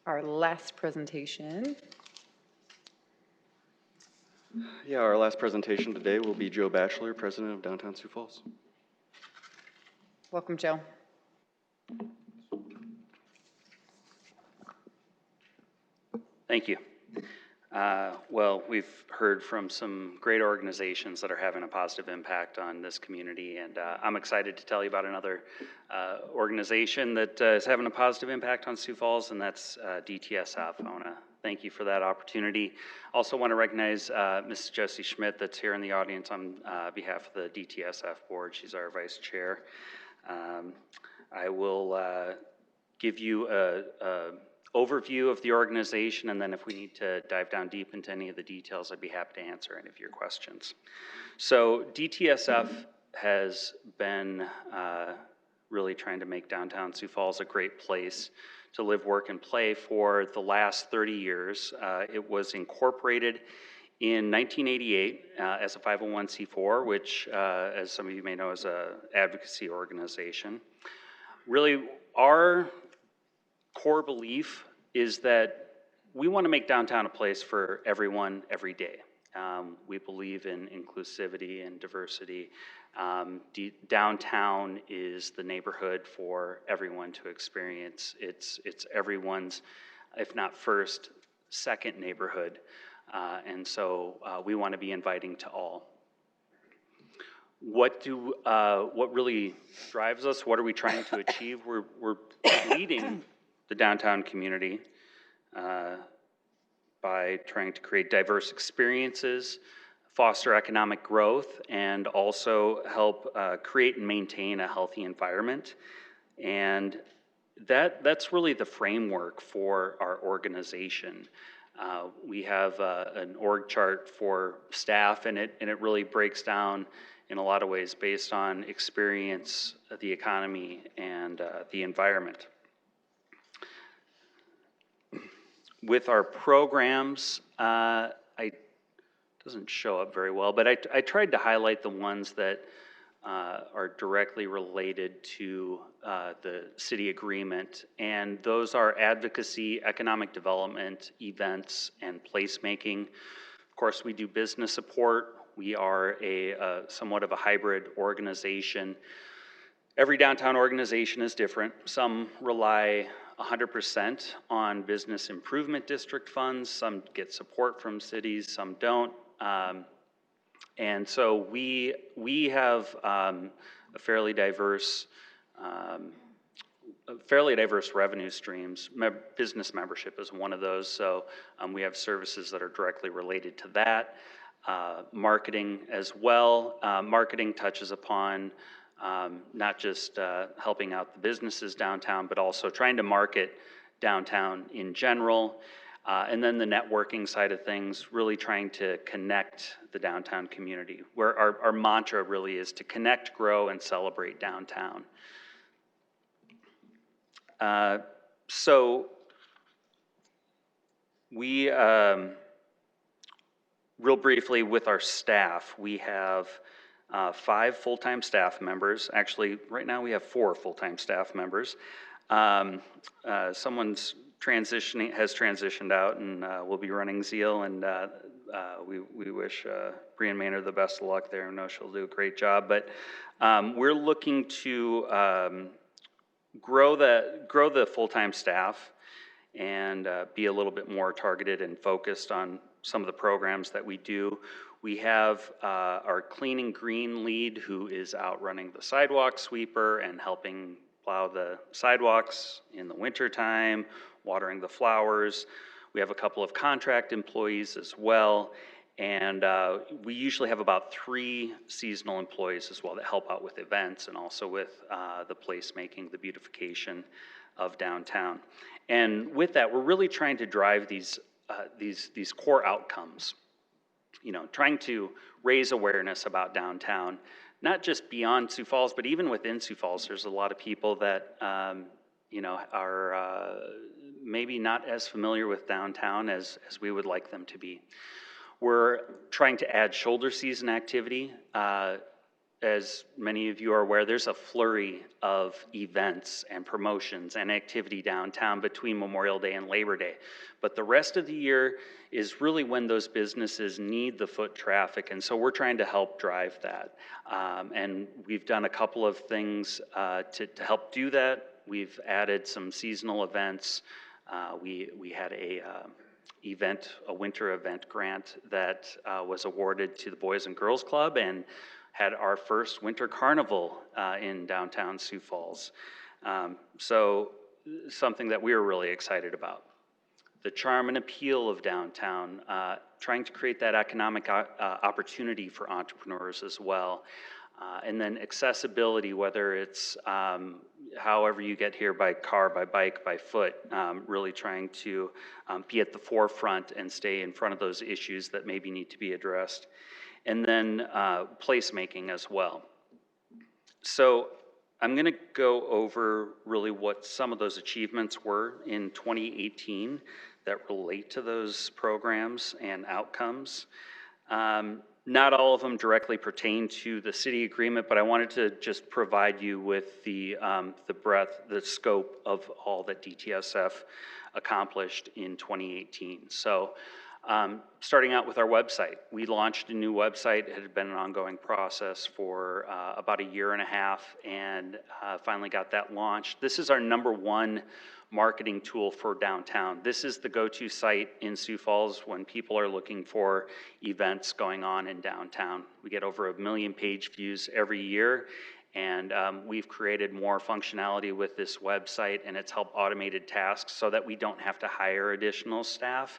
Our last presentation. Yeah, our last presentation today will be Joe Batchelor, President of Downtown Sioux Falls. Welcome, Joe. Thank you. Well, we've heard from some great organizations that are having a positive impact on this community, and I'm excited to tell you about another organization that is having a positive impact on Sioux Falls, and that's DTSF. I want to thank you for that opportunity. Also want to recognize Mrs. Jessie Schmidt that's here in the audience on behalf of the DTSF board. She's our vice chair. I will give you a overview of the organization, and then if we need to dive down deep into any of the details, I'd be happy to answer any of your questions. So DTSF has been really trying to make downtown Sioux Falls a great place to live, work, and play for the last 30 years. It was incorporated in 1988 as a 501c4, which, as some of you may know, is an advocacy organization. Really, our core belief is that we want to make downtown a place for everyone, every day. We believe in inclusivity and diversity. Downtown is the neighborhood for everyone to experience. It's everyone's, if not first, second neighborhood. And so we want to be inviting to all. What really drives us? What are we trying to achieve? We're leading the downtown community by trying to create diverse experiences, foster economic growth, and also help create and maintain a healthy environment. And that's really the framework for our organization. We have an org chart for staff, and it really breaks down in a lot of ways based on experience, the economy, and the environment. With our programs, it doesn't show up very well, but I tried to highlight the ones that are directly related to the city agreement, and those are advocacy, economic development, events, and placemaking. Of course, we do business support. We are a somewhat of a hybrid organization. Every downtown organization is different. Some rely 100% on business improvement district funds. Some get support from cities, some don't. And so we have a fairly diverse revenue streams. Business membership is one of those. So we have services that are directly related to that. Marketing as well. Marketing touches upon not just helping out the businesses downtown, but also trying to market downtown in general. And then the networking side of things, really trying to connect the downtown community, where our mantra really is to connect, grow, and celebrate downtown. So we real briefly, with our staff, we have 5 full-time staff members. Actually, right now we have 4 full-time staff members. Someone's has transitioned out and will be running Zeal, and we wish Brian Maynard the best of luck there. I know she'll do a great job, but we're looking to grow the full-time staff and be a little bit more targeted and focused on some of the programs that we do. We have our Clean and Green lead, who is out running the sidewalk sweeper and helping plow the sidewalks in the wintertime, watering the flowers. We have a couple of contract employees as well, and we usually have about 3 seasonal employees as well that help out with events and also with the placemaking, the beautification of downtown. And with that, we're really trying to drive these core outcomes. You know, trying to raise awareness about downtown, not just beyond Sioux Falls, but even within Sioux Falls. There's a lot of people that, you know, are maybe not as familiar with downtown as we would like them to be. We're trying to add shoulder season activity. As many of you are aware, there's a flurry of events and promotions and activity downtown between Memorial Day and Labor Day. But the rest of the year is really when those businesses need the foot traffic, and so we're trying to help drive that. And we've done a couple of things to help do that. We've added some seasonal events. We had a winter event grant that was awarded to the Boys and Girls Club, and had our first winter carnival in downtown Sioux Falls. So something that we were really excited about. The charm and appeal of downtown, trying to create that economic opportunity for entrepreneurs as well. And then accessibility, whether it's however you get here, by car, by bike, by foot, really trying to be at the forefront and stay in front of those issues that maybe need to be addressed. And then placemaking as well. So I'm going to go over really what some of those achievements were in 2018 that relate to those programs and outcomes. Not all of them directly pertain to the city agreement, but I wanted to just provide you with the breadth, the scope of all that DTSF accomplished in 2018. So starting out with our website. We launched a new website. It had been an ongoing process for about 1.5 years, and finally got that launched. This is our #1 marketing tool for downtown. This is the go-to site in Sioux Falls when people are looking for events going on in downtown. We get over 1 million page views every year, and we've created more functionality with this website, and it's helped automated tasks so that we don't have to hire additional staff,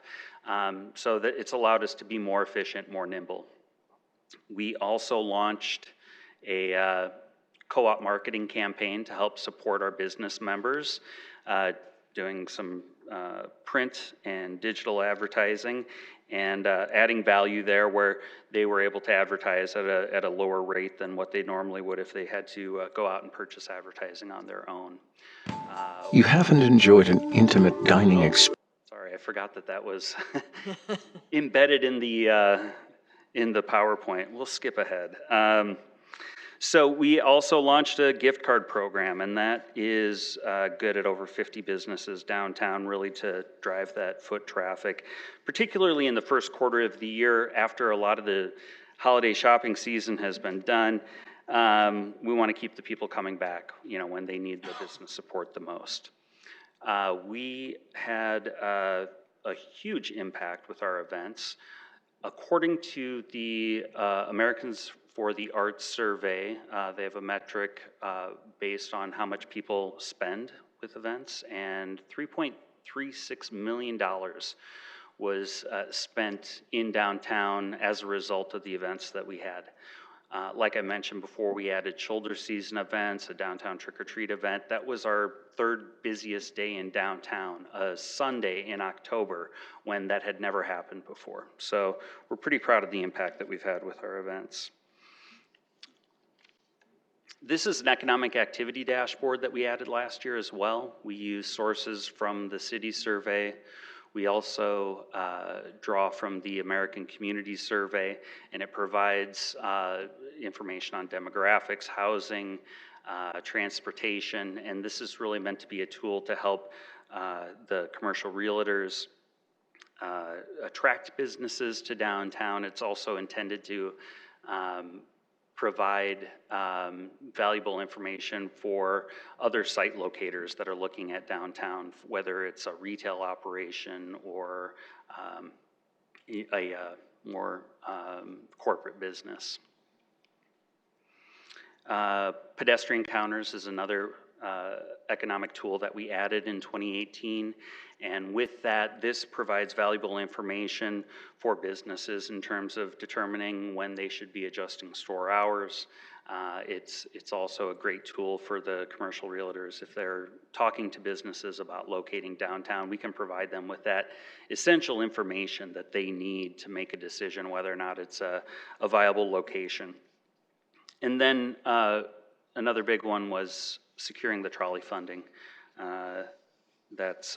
so that it's allowed us to be more efficient, more nimble. We also launched a co-op marketing campaign to help support our business members, doing some print and digital advertising, and adding value there where they were able to advertise at a lower rate than what they normally would if they had to go out and purchase advertising on their own. You haven't enjoyed an intimate dining experience. Sorry, I forgot that was embedded in the PowerPoint. We'll skip ahead. So we also launched a gift card program, and that is good at over 50 businesses downtown, really to drive that foot traffic, particularly in the first quarter of the year after a lot of the holiday shopping season has been done. We want to keep the people coming back, you know, when they need the business support the most. We had a huge impact with our events. According to the Americans for the Arts survey, they have a metric based on how much people spend with events, and $3.36 million was spent in downtown as a result of the events that we had. Like I mentioned before, we added shoulder season events, a downtown trick-or-treat event. That was our 3rd busiest day in downtown, a Sunday in October, when that had never happened before. So we're pretty proud of the impact that we've had with our events. This is an economic activity dashboard that we added last year as well. We use sources from the city survey. We also draw from the American Community Survey, and it provides information on demographics, housing, transportation, and this is really meant to be a tool to help the commercial realtors attract businesses to downtown. It's also intended to provide valuable information for other site locators that are looking at downtown, whether it's a retail operation or a more corporate business. Pedestrian counters is another economic tool that we added in 2018. And with that, this provides valuable information for businesses in terms of determining when they should be adjusting store hours. It's also a great tool for the commercial realtors. If they're talking to businesses about locating downtown, we can provide them with that essential information that they need to make a decision whether or not it's a viable location. And then another big one was securing the trolley funding. That's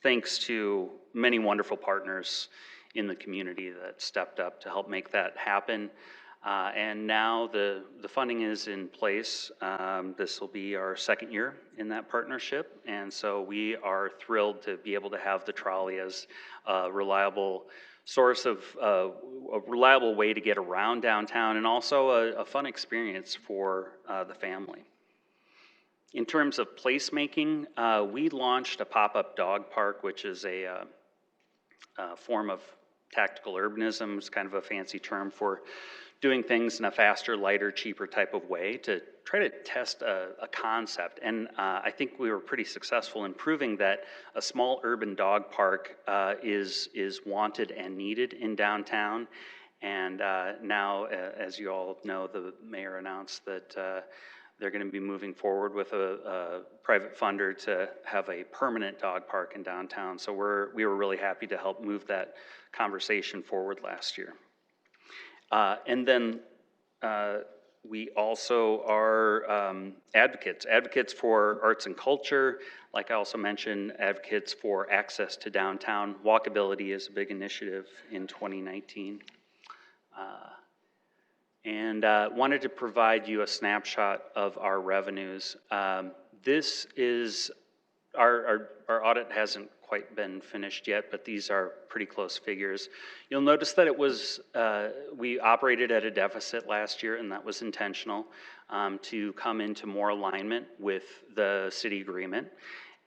thanks to many wonderful partners in the community that stepped up to help make that happen. And now the funding is in place. This will be our second year in that partnership. And so we are thrilled to be able to have the trolley as a reliable source of a reliable way to get around downtown, and also a fun experience for the family. In terms of placemaking, we launched a pop-up dog park, which is a form of tactical urbanism. It's kind of a fancy term for doing things in a faster, lighter, cheaper type of way to try to test a concept. And I think we were pretty successful in proving that a small urban dog park is wanted and needed in downtown. And now, as you all know, the mayor announced that they're going to be moving forward with a private funder to have a permanent dog park in downtown. So we were really happy to help move that conversation forward last year. And then we also are advocates for arts and culture. Like I also mentioned, advocates for access to downtown. Walkability is a big initiative in 2019. And wanted to provide you a snapshot of our revenues. This is, our audit hasn't quite been finished yet, but these are pretty close figures. You'll notice that it was, we operated at a deficit last year, and that was intentional to come into more alignment with the city agreement.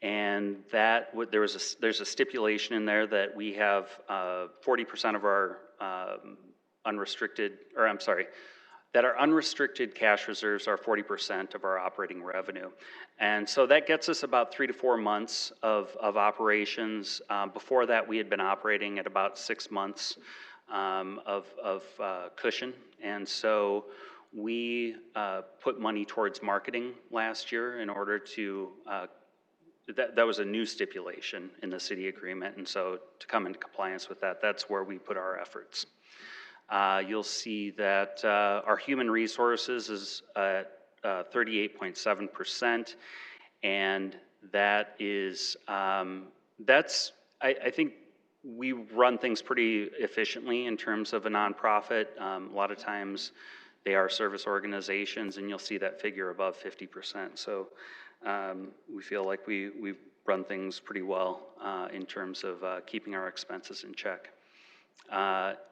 And that there's a stipulation in there that we have 40% of our that our unrestricted cash reserves are 40% of our operating revenue. And so that gets us about 3 to 4 months of operations. Before that, we had been operating at about 6 months of cushion. And so we put money towards marketing last year in order to, that was a new stipulation in the city agreement. And so to come into compliance with that, that's where we put our efforts. You'll see that our human resources is at 38.7%, and that is, I think we run things pretty efficiently in terms of a nonprofit. A lot of times they are service organizations, and you'll see that figure above 50%. So we feel like we run things pretty well in terms of keeping our expenses in check.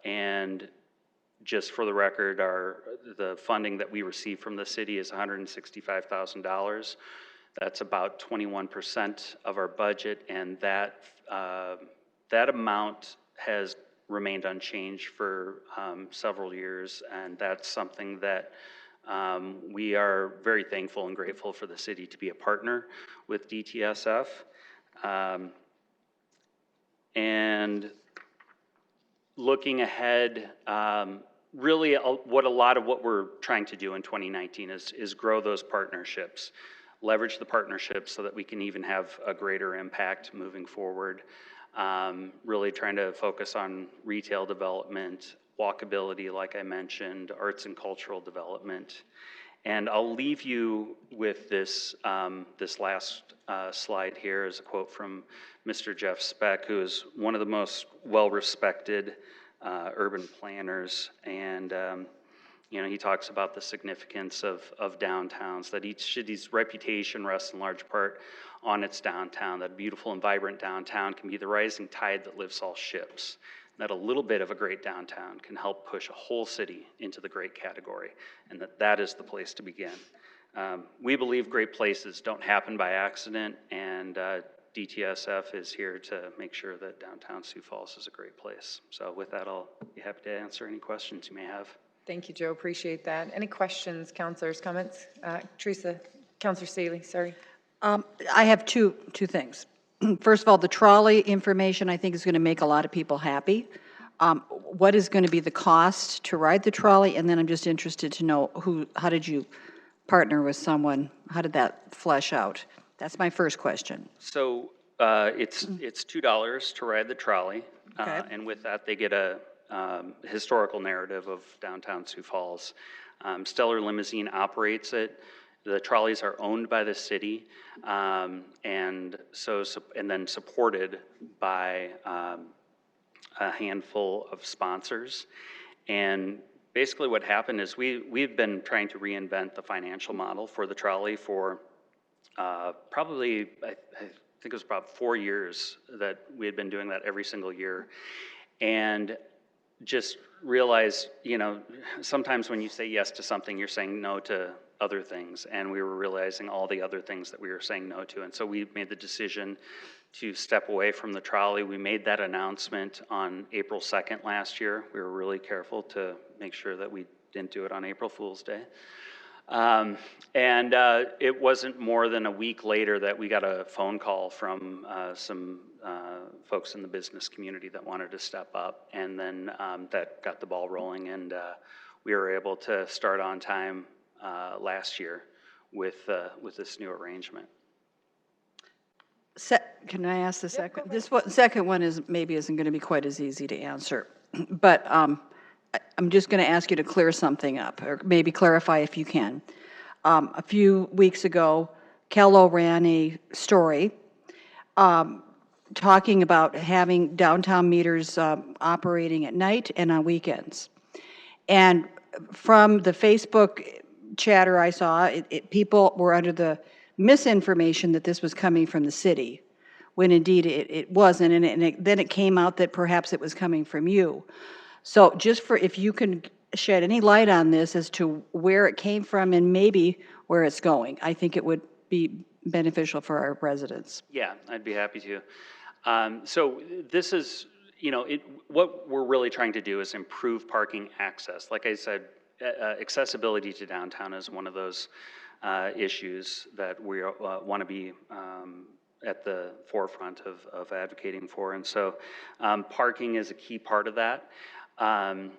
And just for the record, the funding that we receive from the city is $165,000. That's about 21% of our budget, and that amount has remained unchanged for several years, and that's something that we are very thankful and grateful for the city to be a partner with DTSF. And looking ahead, really what a lot of what we're trying to do in 2019 is grow those partnerships, leverage the partnerships so that we can even have a greater impact moving forward. Really trying to focus on retail development, walkability, like I mentioned, arts and cultural development. And I'll leave you with this, this last slide here is a quote from Mr. Jeff Speck, who is one of the most well-respected urban planners. And you know, he talks about the significance of downtowns, that each city's reputation rests in large part on its downtown, that beautiful and vibrant downtown can be the rising tide that lifts all ships, that a little bit of a great downtown can help push a whole city into the great category, and that is the place to begin. We believe great places don't happen by accident, and DTSF is here to make sure that downtown Sioux Falls is a great place. So with that, I'll be happy to answer any questions you may have. Thank you, Joe. Appreciate that. Any questions, councilors, comments? Teresa, Councilor Staley, sorry. I have two things. First of all, the trolley information I think is going to make a lot of people happy. What is going to be the cost to ride the trolley? And then I'm just interested to know how did you partner with someone? How did that flesh out? That's my first question. So it's $2 to ride the trolley, Okay. and with that they get a historical narrative of downtown Sioux Falls. Stellar Limousine operates it. The trolleys are owned by the city, and then supported by a handful of sponsors. And basically what happened is we've been trying to reinvent the financial model for the trolley for probably, I think it was about 4 years that we had been doing that every single year. And just realized, you know, sometimes when you say yes to something, you're saying no to other things. And we were realizing all the other things that we were saying no to. And so we made the decision to step away from the trolley. We made that announcement on April 2nd last year. We were really careful to make sure that we didn't do it on April Fool's Day. It wasn't more than a week later that we got a phone call from some folks in the business community that wanted to step up, and then that got the ball rolling, and we were able to start on time last year with this new arrangement. Can I ask the second? Second one isn't going to be quite as easy to answer, but I'm just going to ask you to clear something up, or maybe clarify if you can. A few weeks ago, Kello ran a story talking about having downtown meters operating at night and on weekends. And from the Facebook chatter I saw, people were under the misinformation that this was coming from the city, when indeed it wasn't, and then it came out that perhaps it was coming from you. So just if you can shed any light on this as to where it came from and maybe where it's going, I think it would be beneficial for our residents. Yeah, I'd be happy to. So this is, you know, what we're really trying to do is improve parking access. Like I said, accessibility to downtown is one of those issues that we want to be at the forefront of advocating for. And so parking is a key part of that. So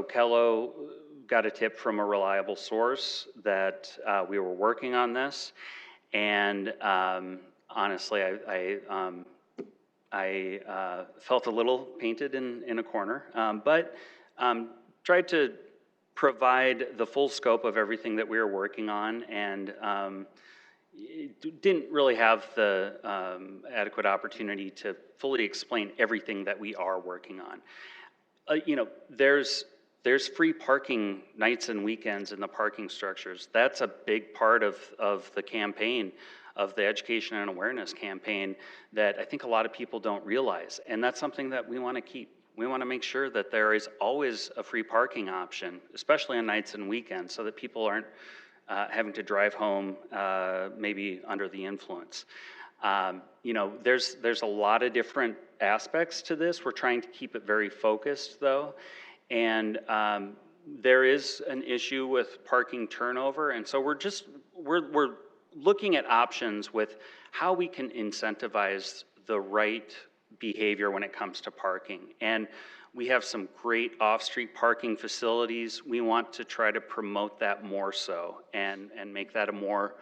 Kello got a tip from a reliable source that we were working on this, and honestly, I felt a little painted in a corner, but tried to provide the full scope of everything that we were working on, and didn't really have the adequate opportunity to fully explain everything that we are working on. You know, there's free parking nights and weekends in the parking structures. That's a big part of the campaign, of the education and awareness campaign, that I think a lot of people don't realize. And that's something that we want to keep. We want to make sure that there is always a free parking option, especially on nights and weekends, so that people aren't having to drive home maybe under the influence. You know, there's a lot of different aspects to this. We're trying to keep it very focused, though, and there is an issue with parking turnover, and so we're looking at options with how we can incentivize the right behavior when it comes to parking. And we have some great off-street parking facilities. We want to try to promote that more so and make that a more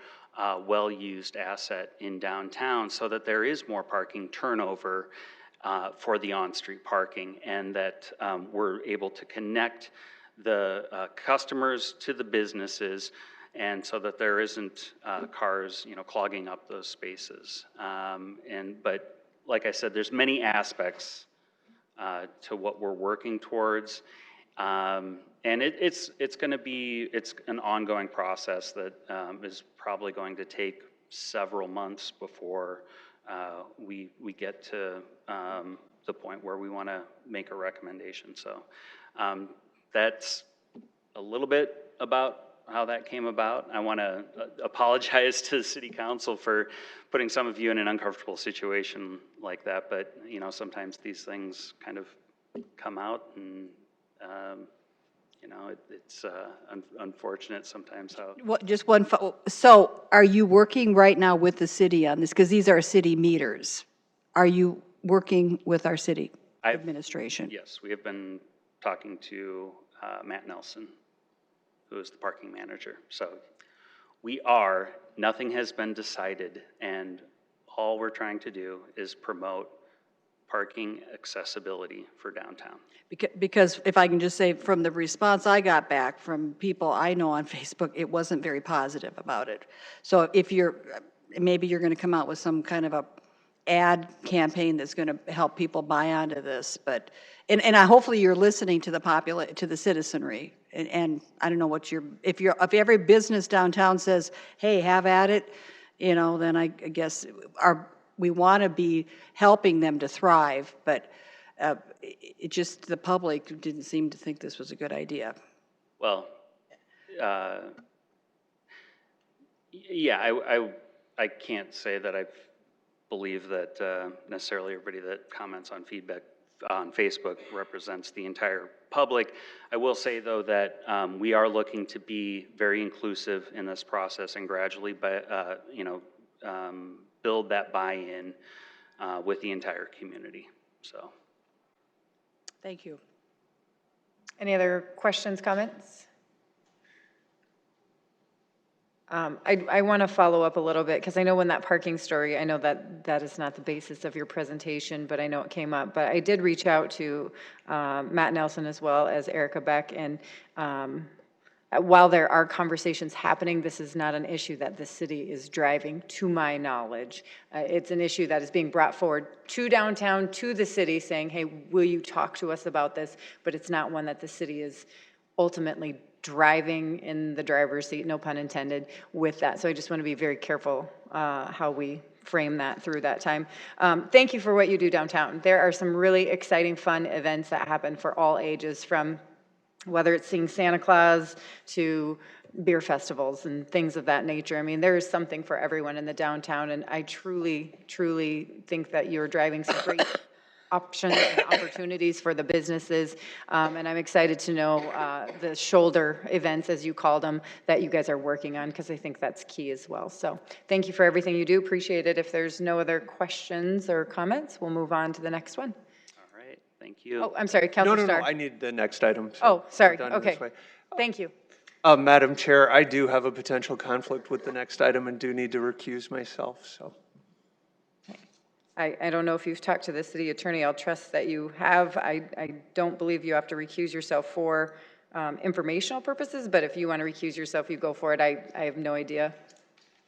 well-used asset in downtown, so that there is more parking turnover for the on-street parking, and that we're able to connect the customers to the businesses, and so that there isn't cars, clogging up those spaces. But like I said, there's many aspects to what we're working towards. And it's an ongoing process that is probably going to take several months before we get to the point where we want to make a recommendation. So that's a little bit about how that came about. I want to apologize to the city council for putting some of you in an uncomfortable situation like that, but sometimes these things kind of come out, and it's unfortunate sometimes how. So are you working right now with the city on this? Because these are city meters. Are you working with our city administration? Yes, we have been talking to Matt Nelson, who is the parking manager. So nothing has been decided, and all we're trying to do is promote parking accessibility for downtown. Because if I can just say, from the response I got back from people I know on Facebook, it wasn't very positive about it. So if maybe you're going to come out with some kind of a ad campaign that's going to help people buy onto this, but and hopefully you're listening to the citizenry, and I don't know if every business downtown says, hey, have at it, then I guess we want to be helping them to thrive, but it just, the public didn't seem to think this was a good idea. Well, yeah, I can't say that I believe that necessarily everybody that comments on feedback on Facebook represents the entire public. I will say, though, that we are looking to be very inclusive in this process and gradually, build that buy-in with the entire community. So, thank you. Any other questions, comments? I want to follow up a little bit, because I know when that parking story, I know that is not the basis of your presentation, but I know it came up. But I did reach out to Matt Nelson as well as Erica Beck, and while there are conversations happening, this is not an issue that the city is driving, to my knowledge. It's an issue that is being brought forward to downtown, to the city, saying, hey, will you talk to us about this? But it's not one that the city is ultimately driving in the driver's seat, no pun intended, with that. So I just want to be very careful how we frame that through that time. Thank you for what you do downtown. There are some really exciting, fun events that happen for all ages, from whether it's seeing Santa Claus to beer festivals and things of that nature. I mean, there is something for everyone in the downtown, and I truly, truly think that you're driving some great options and opportunities for the businesses, and I'm excited to know the shoulder events, as you called them, that you guys are working on, because I think that's key as well. So thank you for everything you do. Appreciate it. If there's no other questions or comments, we'll move on to the next one. All right, thank you. Oh, I'm sorry, Councilor Starr. No, I need the next item. So oh, sorry, we're done okay. this way. Thank you. Madam Chair, I do have a potential conflict with the next item and do need to recuse myself, so. I don't know if you've talked to the city attorney. I'll trust that you have. I don't believe you have to recuse yourself for informational purposes, but if you want to recuse yourself, you go for it. I have no idea.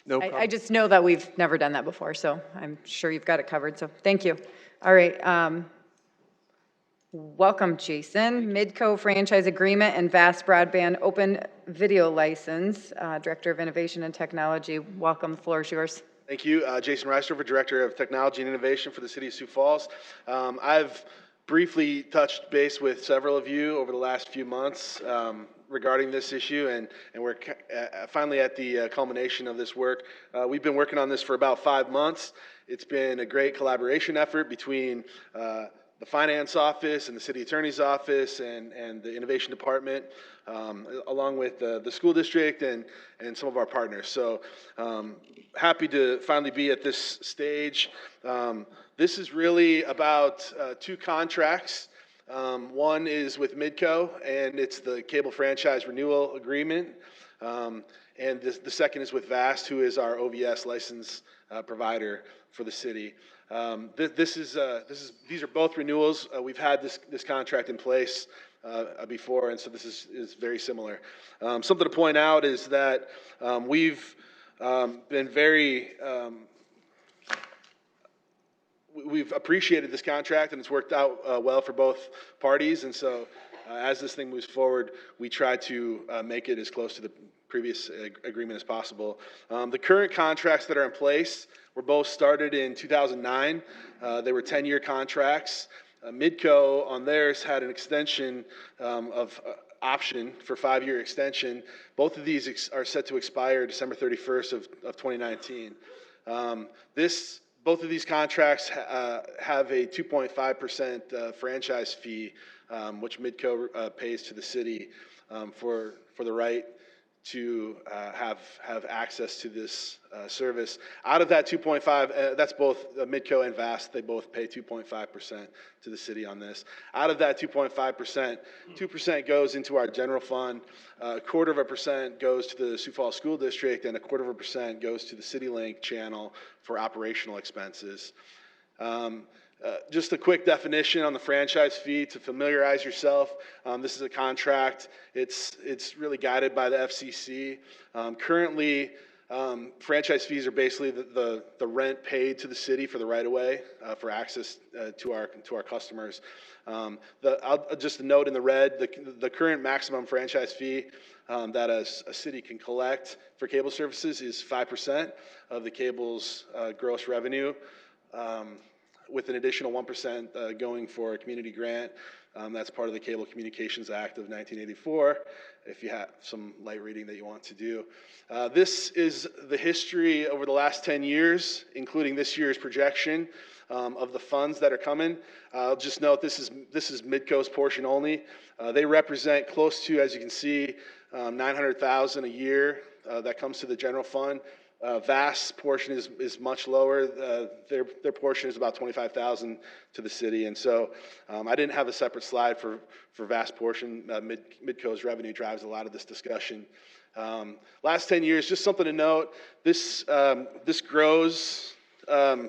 No problem. I just know that we've never done that before, so I'm sure you've got it covered, so thank you. All right. Welcome, Jason. Midco franchise agreement and vast broadband open video license. Director of Innovation and Technology. Welcome, the floor is yours. Thank you. Jason Reistover, Director of Technology and Innovation for the City of Sioux Falls. I've briefly touched base with several of you over the last few months regarding this issue, and we're finally at the culmination of this work. We've been working on this for about 5 months. It's been a great collaboration effort between the finance office and the city attorney's office and the innovation department, along with the school district and some of our partners. So happy to finally be at this stage. This is really about 2 contracts. One is with Midco, and it's the cable franchise renewal agreement. And the second is with VAST, who is our OVS license provider for the city. These are both renewals. We've had this contract in place before, and so this is very similar. Something to point out is that we've been very we've appreciated this contract, and it's worked out well for both parties. And so as this thing moves forward, we try to make it as close to the previous agreement as possible. The current contracts that are in place were both started in 2009. They were 10-year contracts. Midco on theirs had an extension of option for 5-year extension. Both of these are set to expire December 31st of 2019. Both of these contracts have a 2.5% franchise fee, which Midco pays to the city for the right to have access to this service. Out of that 2.5, that's both Midco and VAST, they both pay 2.5% to the city on this. Out of that 2.5%, 2% goes into our general fund, 0.25% goes to the Sioux Falls School District, and 0.25% goes to the CityLink channel for operational expenses. Just a quick definition on the franchise fee to familiarize yourself. This is a contract. It's really guided by the FCC. Currently, franchise fees are basically the rent paid to the city for the right-of-way for access to our customers. Just a note in the red, the current maximum franchise fee that a city can collect for cable services is 5% of the cable's gross revenue, with an additional 1% going for a community grant. That's part of the Cable Communications Act of 1984, if you have some light reading that you want to do. This is the history over the last 10 years, including this year's projection of the funds that are coming. I'll just note this is Midco's portion only. They represent close to, as you can see, $900,000 a year that comes to the general fund. VAST's portion is much lower. Their portion is about $25,000 to the city, and so I didn't have a separate slide for VAST portion. Midco's revenue drives a lot of this discussion. Last 10 years, just something to note. This grows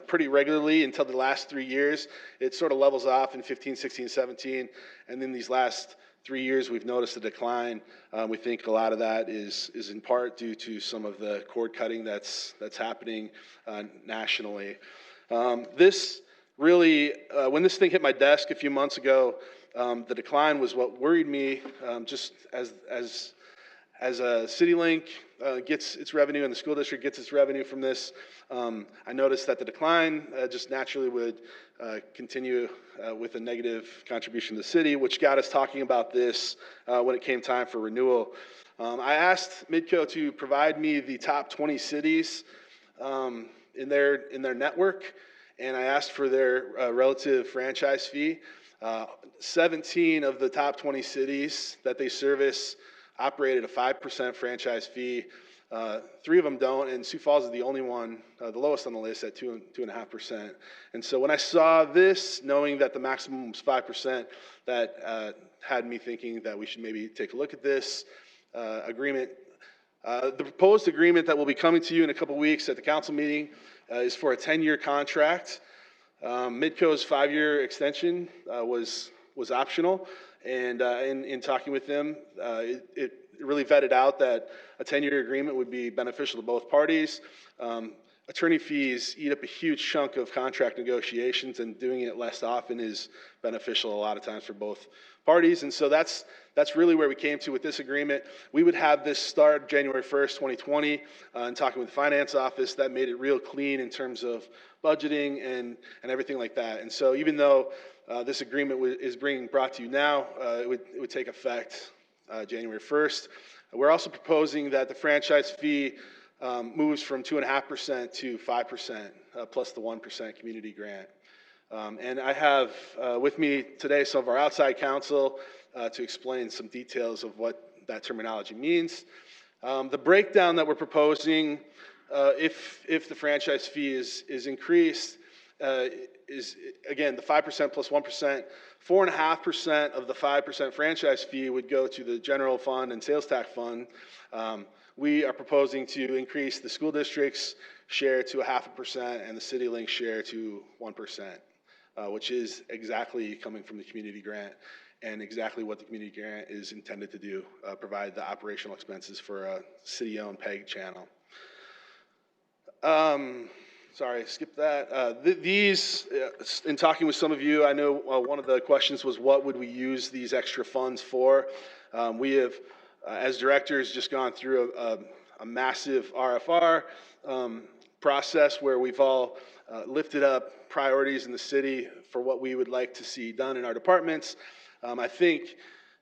pretty regularly until the last 3 years. It sort of levels off in 15, 16, 17, and then these last 3 years, we've noticed a decline. We think a lot of that is in part due to some of the cord cutting that's happening nationally. This really, when this thing hit my desk a few months ago, the decline was what worried me. Just as CityLink gets its revenue and the school district gets its revenue from this, I noticed that the decline just naturally would continue with a negative contribution to the city, which got us talking about this when it came time for renewal. I asked Midco to provide me the top 20 cities in their network, and I asked for their relative franchise fee. 17 of the top 20 cities that they service operate at a 5% franchise fee. 3 of them don't, and Sioux Falls is the only one, the lowest on the list at 2.5%. And so when I saw this, knowing that the maximum was 5%, that had me thinking that we should maybe take a look at this agreement. The proposed agreement that will be coming to you in a couple weeks at the council meeting is for a 10-year contract. Midco's 5-year extension was optional, and in talking with them, it really vetted out that a 10-year agreement would be beneficial to both parties. Attorney fees eat up a huge chunk of contract negotiations, and doing it less often is beneficial a lot of times for both parties. And so that's really where we came to with this agreement. We would have this start January 1st, 2020, and talking with the finance office, that made it real clean in terms of budgeting and everything like that. And so even though this agreement is being brought to you now, it would take effect January 1st. We're also proposing that the franchise fee moves from 2.5% to 5%, plus the 1% community grant. And I have with me today some of our outside counsel to explain some details of what that terminology means. The breakdown that we're proposing, if the franchise fee is increased, is again the 5% plus 1%. 4.5% of the 5% franchise fee would go to the general fund and sales tax fund. We are proposing to increase the school district's share to 0.5% and the CityLink share to 1%, which is exactly coming from the community grant. and exactly what the community grant is intended to do, provide the operational expenses for a city-owned PEG channel. Sorry, skip that. These, in talking with some of you, I know one of the questions was what would we use these extra funds for? We have, as directors, just gone through a massive RFR process where we've all lifted up priorities in the city for what we would like to see done in our departments. I think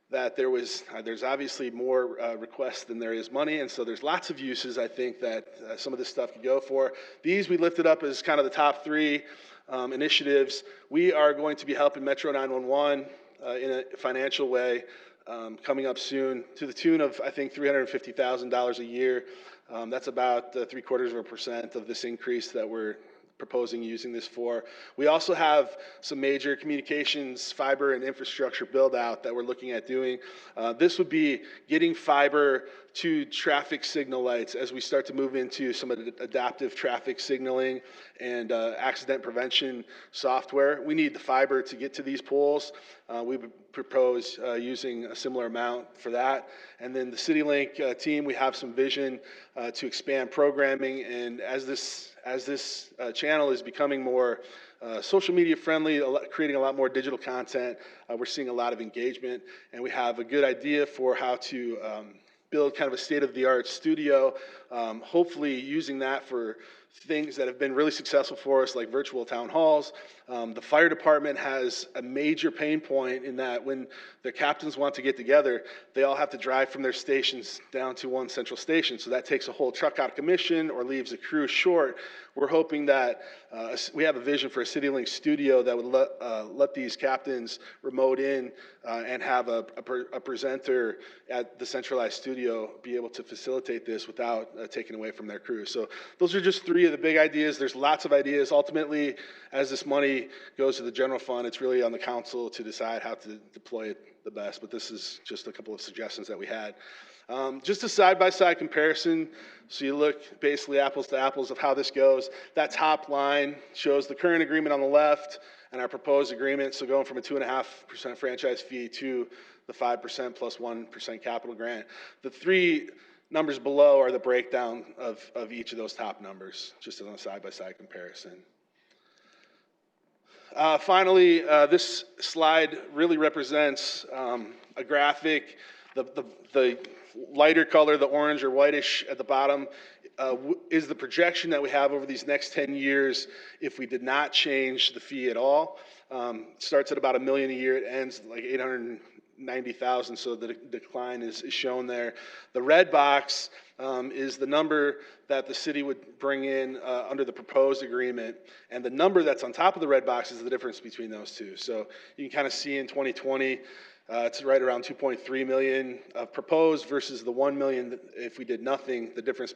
that there's obviously more requests than there is money, and so there's lots of uses I think that some of this stuff could go for. These we lifted up as kind of the top three initiatives. We are going to be helping Metro 911 in a financial way coming up soon to the tune of, I think, $350,000 a year. That's about 0.75% of this increase that we're proposing using this for. We also have some major communications, fiber, and infrastructure build out that we're looking at doing. This would be getting fiber to traffic signal lights as we start to move into some adaptive traffic signaling and accident prevention software. We need the fiber to get to these poles. We would propose using a similar amount for that. And then the CityLink team, we have some vision to expand programming, and as this channel is becoming more social media friendly, creating a lot more digital content, we're seeing a lot of engagement, and we have a good idea for how to build kind of a state-of-the-art studio, hopefully using that for things that have been really successful for us, like virtual town halls. The fire department has a major pain point in that when their captains want to get together, they all have to drive from their stations down to one central station. So that takes a whole truck out of commission or leaves a crew short. We're hoping that we have a vision for a CityLink studio that would let these captains remote in and have a presenter at the centralized studio be able to facilitate this without taking away from their crew. So those are just three of the big ideas. There's lots of ideas. Ultimately, as this money goes to the general fund, it's really on the council to decide how to deploy it the best, but this is just a couple of suggestions that we had. Just a side-by-side comparison, so you look basically apples to apples of how this goes. That top line shows the current agreement on the left and our proposed agreement, so going from a 2.5% franchise fee to the 5% plus 1% capital grant. The three numbers below are the breakdown of each of those top numbers, just on a side-by-side comparison. Finally, this slide really represents a graphic. The lighter color, the orange or whitish at the bottom, is the projection that we have over these next 10 years if we did not change the fee at all. Starts at about $1 million a year, it ends like $890,000, so the decline is shown there. The red box is the number that the city would bring in under the proposed agreement, and the number that's on top of the red box is the difference between those two. So you can kind of see in 2020, it's right around 2.3 million proposed versus the 1 million if we did nothing, the difference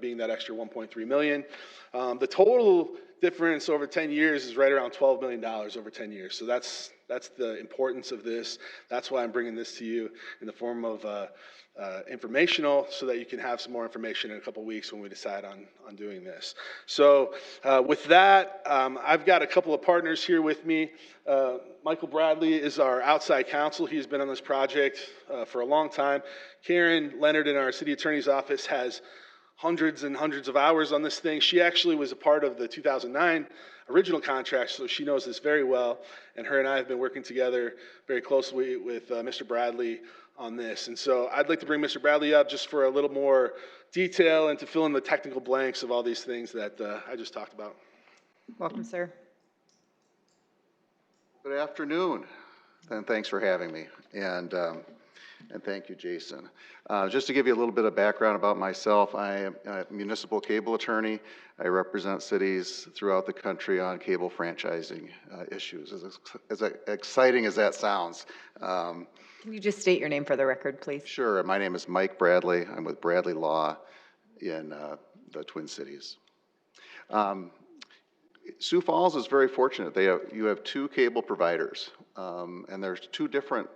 being that extra 1.3 million. The total difference over 10 years is right around $12 million over 10 years. So that's the importance of this. That's why I'm bringing this to you in the form of informational, so that you can have some more information in a couple weeks when we decide on doing this. So with that, I've got a couple of partners here with me. Michael Bradley is our outside counsel. He's been on this project for a long time. Karen Leonard in our city attorney's office has hundreds and hundreds of hours on this thing. She actually was a part of the 2009 original contract, so she knows this very well. And her and I have been working together very closely with Mr. Bradley on this. And so I'd like to bring Mr. Bradley up just for a little more detail and to fill in the technical blanks of all these things that I just talked about. Welcome, sir. Good afternoon, and thanks for having me. And thank you, Jason. Just to give you a little bit of background about myself, I am a municipal cable attorney. I represent cities throughout the country on cable franchising issues. As exciting as that sounds. Can you just state your name for the record, please? Sure. My name is Mike Bradley. I'm with Bradley Law in the Twin Cities. Sioux Falls is very fortunate. You have two cable providers, and there's two different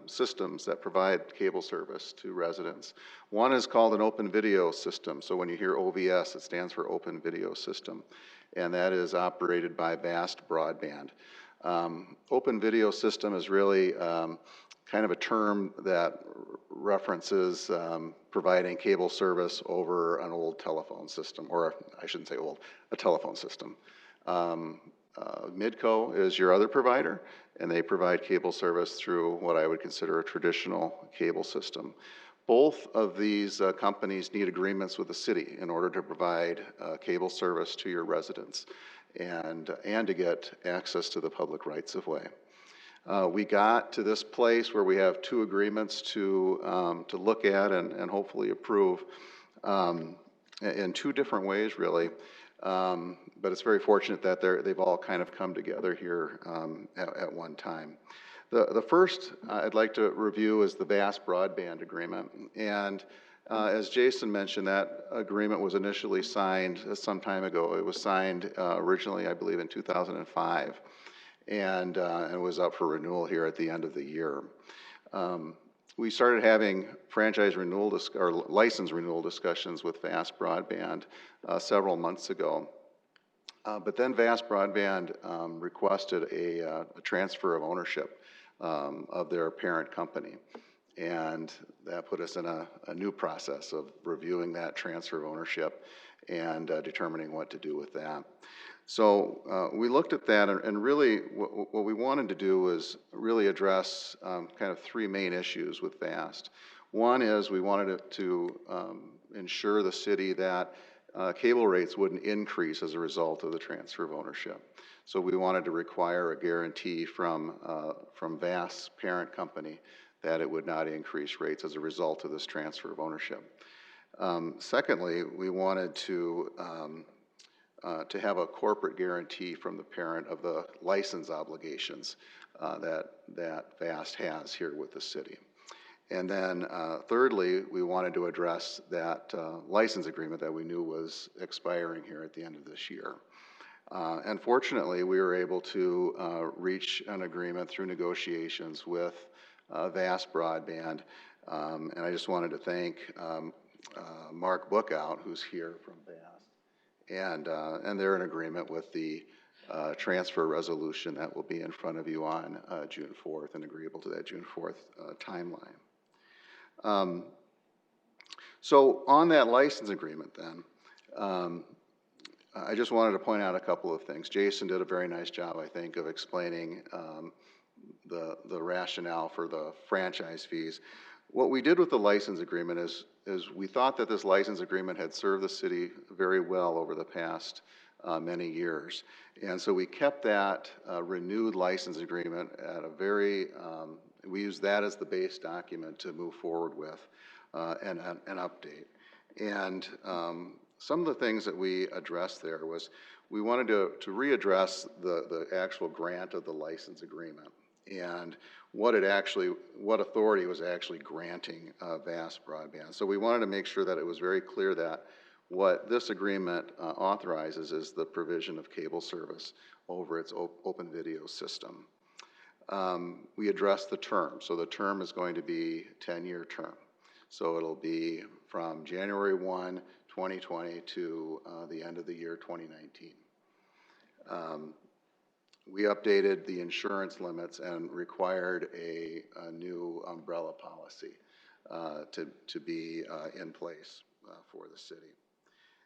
systems that provide cable service to residents. One is called an open video system. So when you hear OVS, it stands for Open Video System, and that is operated by Vast Broadband. Open video system is really kind of a term that references providing cable service over an old telephone system, or I shouldn't say old, a telephone system. Midco is your other provider, and they provide cable service through what I would consider a traditional cable system. Both of these companies need agreements with the city in order to provide cable service to your residents and to get access to the public rights of way. We got to this place where we have two agreements to look at and hopefully approve in two different ways, really. But it's very fortunate that they've all kind of come together here at one time. The first I'd like to review is the vast broadband agreement. And as Jason mentioned, that agreement was initially signed some time ago. It was signed originally, I believe, in 2005. And it was up for renewal here at the end of the year. We started having franchise renewal or license renewal discussions with Vast Broadband several months ago. But then Vast Broadband requested a transfer of ownership of their parent company. And that put us in a new process of reviewing that transfer of ownership and determining what to do with that. So we looked at that, and really what we wanted to do was really address kind of three main issues with VAST. One is we wanted to ensure the city that cable rates wouldn't increase as a result of the transfer of ownership. So we wanted to require a guarantee from VAST's parent company that it would not increase rates as a result of this transfer of ownership. Secondly, we wanted to have a corporate guarantee from the parent of the license obligations that VAST has here with the city. And then thirdly, we wanted to address that license agreement that we knew was expiring here at the end of this year. And fortunately, we were able to reach an agreement through negotiations with Vast Broadband. And I just wanted to thank Mark Bookout, who's here from Vast. And they're in agreement with the transfer resolution that will be in front of you on June 4th and agreeable to that June 4th timeline. So on that license agreement then, I just wanted to point out a couple of things. Jason did a very nice job, I think, of explaining the rationale for the franchise fees. What we did with the license agreement is we thought that this license agreement had served the city very well over the past many years. And so we kept that renewed license agreement at a very, we used that as the base document to move forward with an update. And some of the things that we addressed there was we wanted to readdress the actual grant of the license agreement and what authority was actually granting Vast Broadband. So we wanted to make sure that it was very clear that what this agreement authorizes is the provision of cable service over its open video system. We addressed the term. So the term is going to be a 10-year term. So it'll be from January 1, 2020 to the end of the year 2019. We updated the insurance limits and required a new umbrella policy to be in place for the city.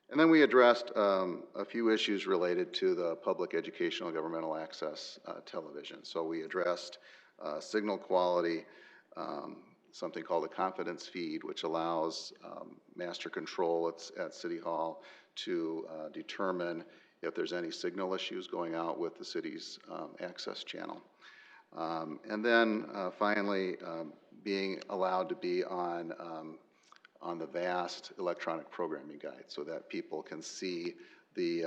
And then we addressed a few issues related to the public educational governmental access television. So we addressed signal quality, something called a confidence feed, which allows master control at City Hall to determine if there's any signal issues going out with the city's access channel. And then finally, being allowed to be on the VAST electronic programming guide so that people can see the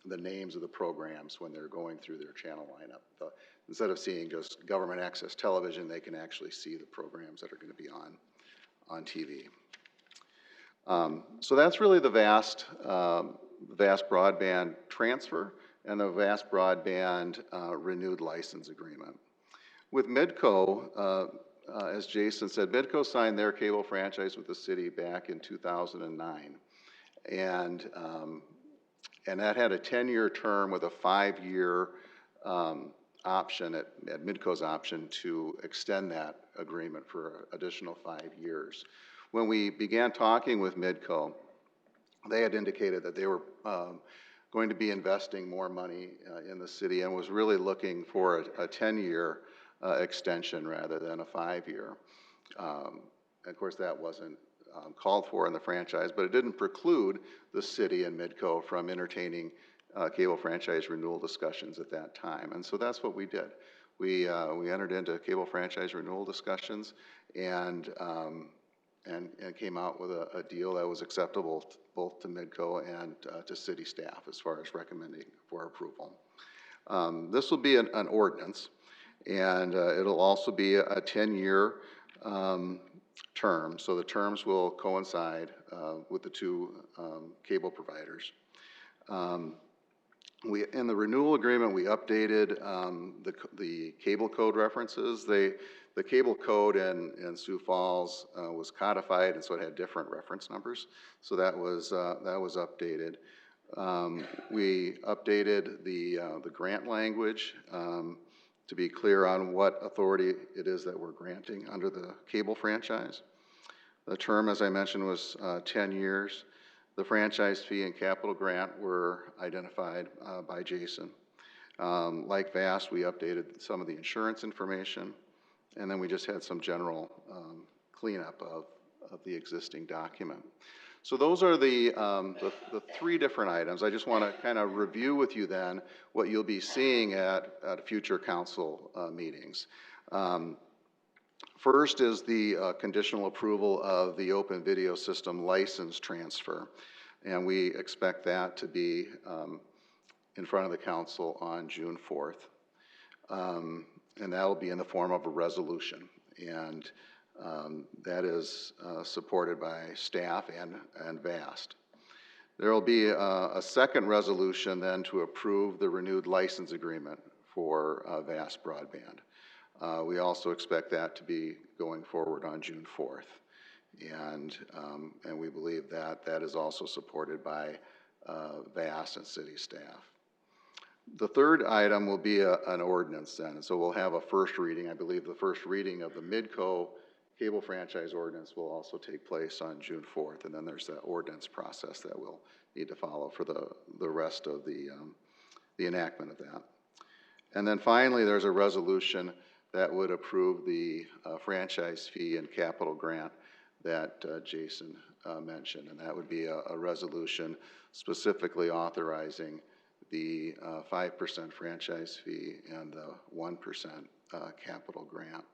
names of the programs when they're going through their channel lineup. Instead of seeing just government access television, they can actually see the programs that are going to be on TV. So that's really the Vast Broadband transfer and the Vast Broadband renewed license agreement. With Midco, as Jason said, Midco signed their cable franchise with the city back in 2009. And that had a 10-year term with a 5-year option, at Midco's option, to extend that agreement for an additional 5 years. When we began talking with Midco, they had indicated that they were going to be investing more money in the city and was really looking for a 10-year extension rather than a 5-year. Of course, that wasn't called for in the franchise, but it didn't preclude the city and Midco from entertaining cable franchise renewal discussions at that time. And so that's what we did. We entered into cable franchise renewal discussions and came out with a deal that was acceptable both to Midco and to city staff as far as recommending for approval. This will be an ordinance, and it'll also be a 10-year term, so the terms will coincide with the two cable providers. In the renewal agreement, we updated the cable code references. The cable code in Sioux Falls was codified, and so it had different reference numbers. So that was updated. We updated the grant language to be clear on what authority it is that we're granting under the cable franchise. The term, as I mentioned, was 10 years. The franchise fee and capital grant were identified by Jason. Like VAST, we updated some of the insurance information, and then we just had some general cleanup of the existing document. So those are the 3 different items. I just want to kind of review with you then what you'll be seeing at future council meetings. First is the conditional approval of the open video system license transfer, and we expect that to be in front of the council on June 4th. And that will be in the form of a resolution, and that is supported by staff and VAST. There will be a second resolution then to approve the renewed license agreement for VAST broadband. We also expect that to be going forward on June 4th, and we believe that that is also supported by VAST and city staff. The third item will be an ordinance then, so we'll have a first reading. I believe the first reading of the Midco cable franchise ordinance will also take place on June 4th, and then there's that ordinance process that we'll need to follow for the rest of the enactment of that. And then finally, there's a resolution that would approve the franchise fee and capital grant that Jason mentioned, and that would be a resolution specifically authorizing the 5% franchise fee and the 1% capital grant.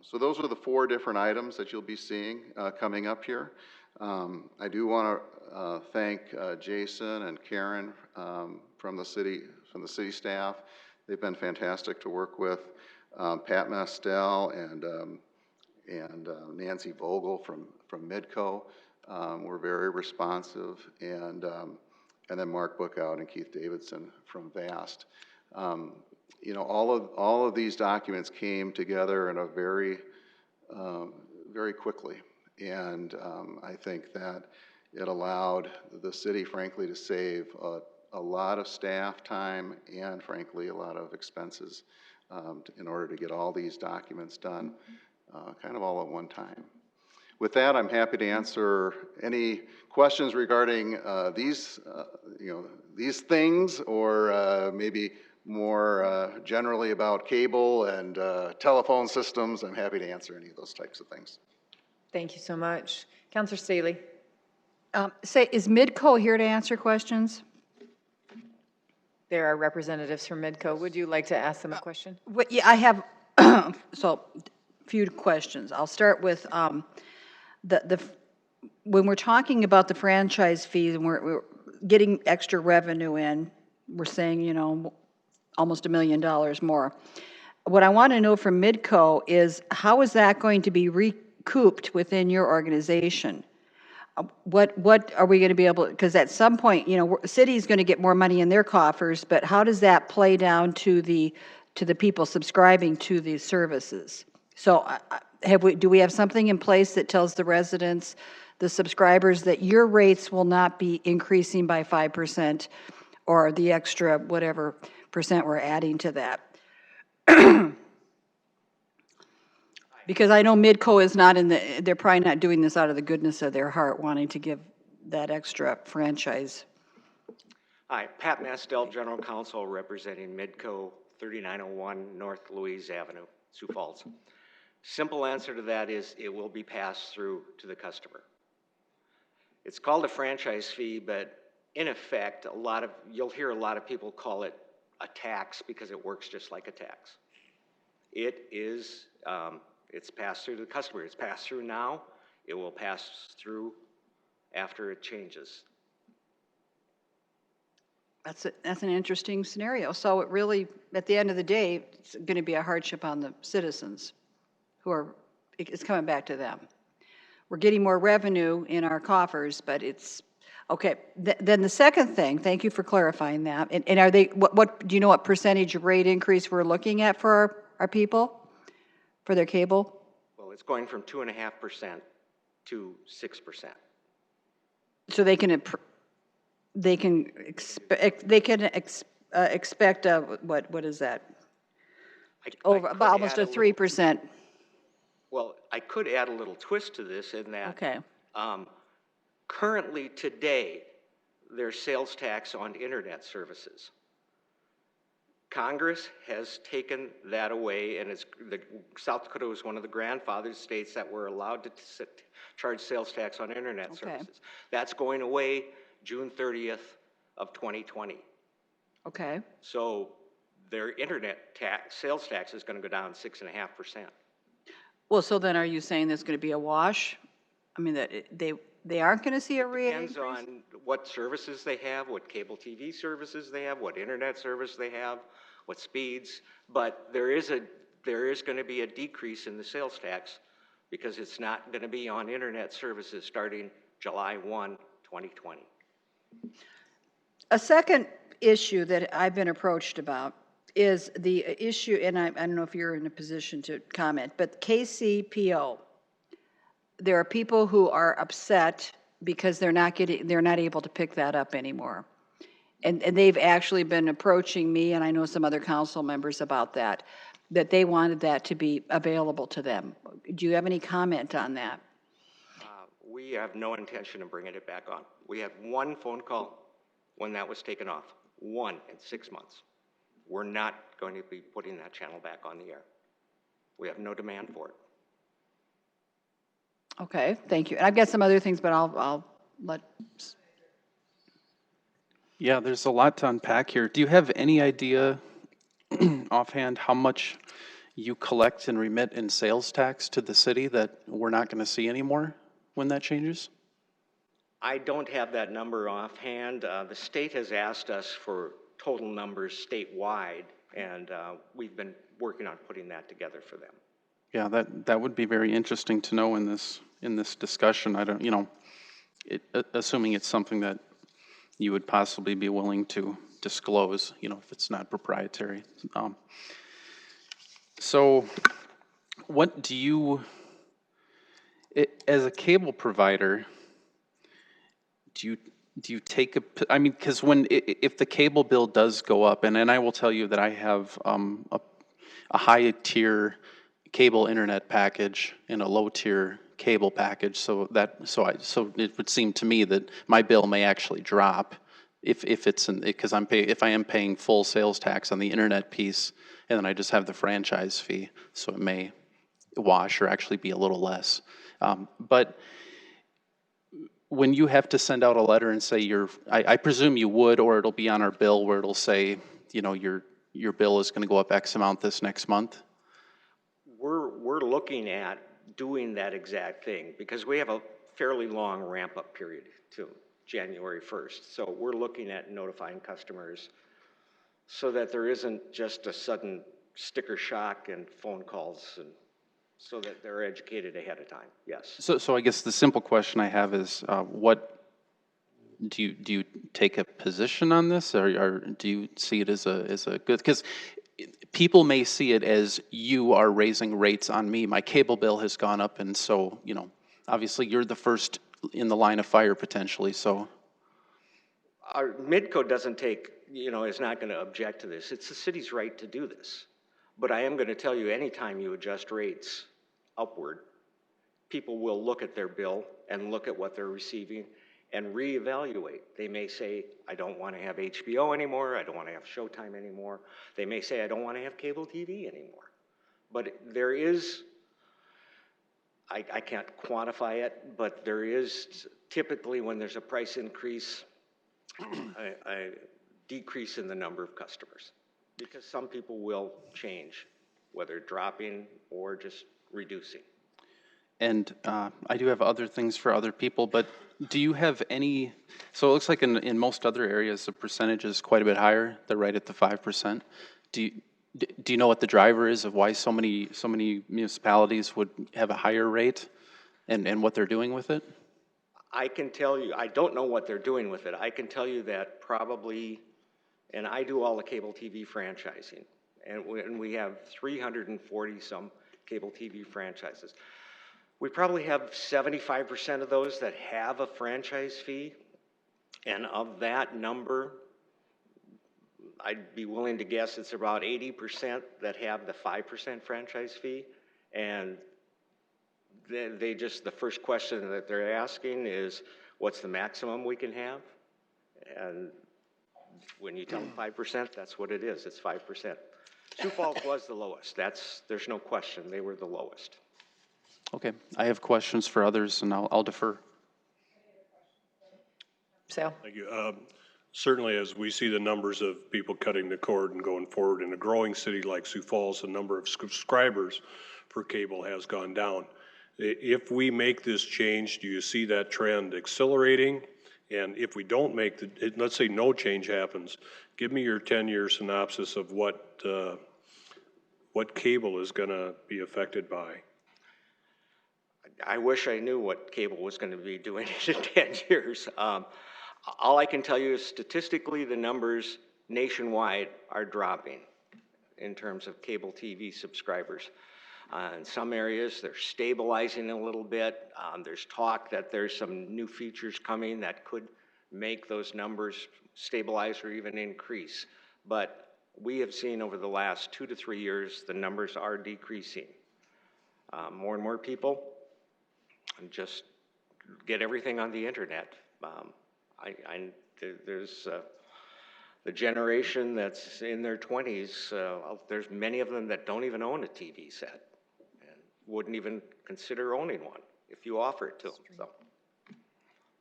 So those are the 4 different items that you'll be seeing coming up here. I do want to thank Jason and Karen from the city staff. They've been fantastic to work with. Pat Mastel and Nancy Vogel from Midco were very responsive, and then Mark Bookout and Keith Davidson from VAST. You know, all of these documents came together in a very quickly, and I think that it allowed the city, frankly, to save a lot of staff time and, frankly, a lot of expenses in order to get all these documents done kind of all at one time. With that, I'm happy to answer any questions regarding these things, or maybe more generally about cable and telephone systems. I'm happy to answer any of those types of things. Thank you so much. Councilor Staley. Is Midco here to answer questions? There are representatives from Midco. Would you like to ask them a question? Yeah, I have so few questions. I'll start with when we're talking about the franchise fees and we're getting extra revenue in, we're saying, you know, almost $1 million more. What I want to know from Midco is how is that going to be recouped within your organization? What are we going to be able, because at some point, you know, the city's going to get more money in their coffers, but how does that play down to the people subscribing to these services? So do we have something in place that tells the residents, the subscribers, that your rates will not be increasing by 5% or the extra whatever percent we're adding to that? Because I know Midco is not they're probably not doing this out of the goodness of their heart, wanting to give that extra franchise. Hi, Pat Mastel, General Counsel, representing Midco, 3901 North Louise Avenue, Sioux Falls. Simple answer to that is it will be passed through to the customer. It's called a franchise fee, but in effect, you'll hear a lot of people call it a tax because it works just like a tax. It is, it's passed through to the customer. It's passed through now. It will pass through after it changes. That's an interesting scenario. So it really, at the end of the day, it's going to be a hardship on the citizens it's coming back to them. We're getting more revenue in our coffers, but it's, okay. Then the second thing, thank you for clarifying that. And are they, what do you know what percentage rate increase we're looking at for our people, for their cable? Well, it's going from 2.5% to 6%. So they can expect what is that? Over about almost a 3%. Well, I could add a little twist to this in that Okay. Currently today, there's sales tax on internet services. Congress has taken that away, and South Dakota was one of the grandfathered states that were allowed to charge sales tax on internet services. That's going away June 30th of 2020. Okay. So their internet sales tax is going to go down 6.5%. Well, so then are you saying there's going to be a wash? I mean, that they aren't going to see a rate Depends increase? on what services they have, what cable TV services they have, what internet service they have, what speeds. But there is going to be a decrease in the sales tax because it's not going to be on internet services starting July 1, 2020. A second issue that I've been approached about is the issue, and I don't know if you're in a position to comment, but KCPO. There are people who are upset because they're not able to pick that up anymore. And they've actually been approaching me, and I know some other council members about that they wanted that to be available to them. Do you have any comment on that? We have no intention of bringing it back on. We had one phone call when that was taken off. One in 6 months. We're not going to be putting that channel back on the air. We have no demand for it. Okay, thank you. And I've got some other things, but I'll let. Yeah, there's a lot to unpack here. Do you have any idea offhand how much you collect and remit in sales tax to the city that we're not going to see anymore when that changes? I don't have that number offhand. The state has asked us for total numbers statewide, and we've been working on putting that together for them. Yeah, that would be very interesting to know in this discussion. I don't, assuming it's something that you would possibly be willing to disclose, if it's not proprietary. So what do you, as a cable provider, do you take I mean, because if the cable bill does go up, and I will tell you that I have a high tier cable internet package and a low tier cable package, so it would seem to me that my bill may actually drop if it's because if I am paying full sales tax on the internet piece, and then I just have the franchise fee, so it may wash or actually be a little less. But when you have to send out a letter and say I presume you would, or it'll be on our bill where it'll say, your bill is going to go up X amount this next month. We're looking at doing that exact thing because we have a fairly long ramp-up period to January 1st. So we're looking at notifying customers so that there isn't just a sudden sticker shock and phone calls, and so that they're educated ahead of time. Yes. So I guess the simple question I have is, what do you take a position on this, or do you see it as a good? Because people may see it as you are raising rates on me. My cable bill has gone up, and so obviously you're the first in the line of fire potentially. So our Midco doesn't is not going to object to this. It's the city's right to do this. But I am going to tell you, anytime you adjust rates upward, people will look at their bill and look at what they're receiving and reevaluate. They may say, I don't want to have HBO anymore. I don't want to have Showtime anymore. They may say, I don't want to have cable TV anymore. But there is, I can't quantify it, but there is typically when there's a price increase, a decrease in the number of customers. Because some people will change, whether dropping or just reducing. And I do have other things for other people, but do you have any, so it looks like in most other areas, the percentage is quite a bit higher. They're right at the 5%. Do you know what the driver is of why so many municipalities would have a higher rate and what they're doing with it? I can tell you, I don't know what they're doing with it. I can tell you that probably, and I do all the cable TV franchising, and we have 340 some cable TV franchises. We probably have 75% of those that have a franchise fee, and of that number, I'd be willing to guess it's about 80% that have the 5% franchise fee, and they just, the first question that they're asking is, what's the maximum we can have? And when you tell them 5%, that's what it is, it's 5%. Sioux Falls was the lowest, there's no question, they were the lowest. Okay, I have questions for others, and I'll defer. Sal? Thank you. Certainly, as we see the numbers of people cutting the cord and going forward in a growing city like Sioux Falls, the number of subscribers for cable has gone down. If we make this change, do you see that trend accelerating? And if we don't make let's say no change happens, give me your 10-year synopsis of what cable is going to be affected by. I wish I knew what cable was going to be doing in 10 years. All I can tell you is statistically the numbers nationwide are dropping in terms of cable TV subscribers. In some areas they're stabilizing a little bit. There's talk that there's some new features coming that could make those numbers stabilize or even increase. But we have seen over the last 2 to 3 years the numbers are decreasing. More and more people just get everything on the internet. There's the generation that's in their 20s, there's many of them that don't even own a TV set and wouldn't even consider owning one if you offer it to them. So,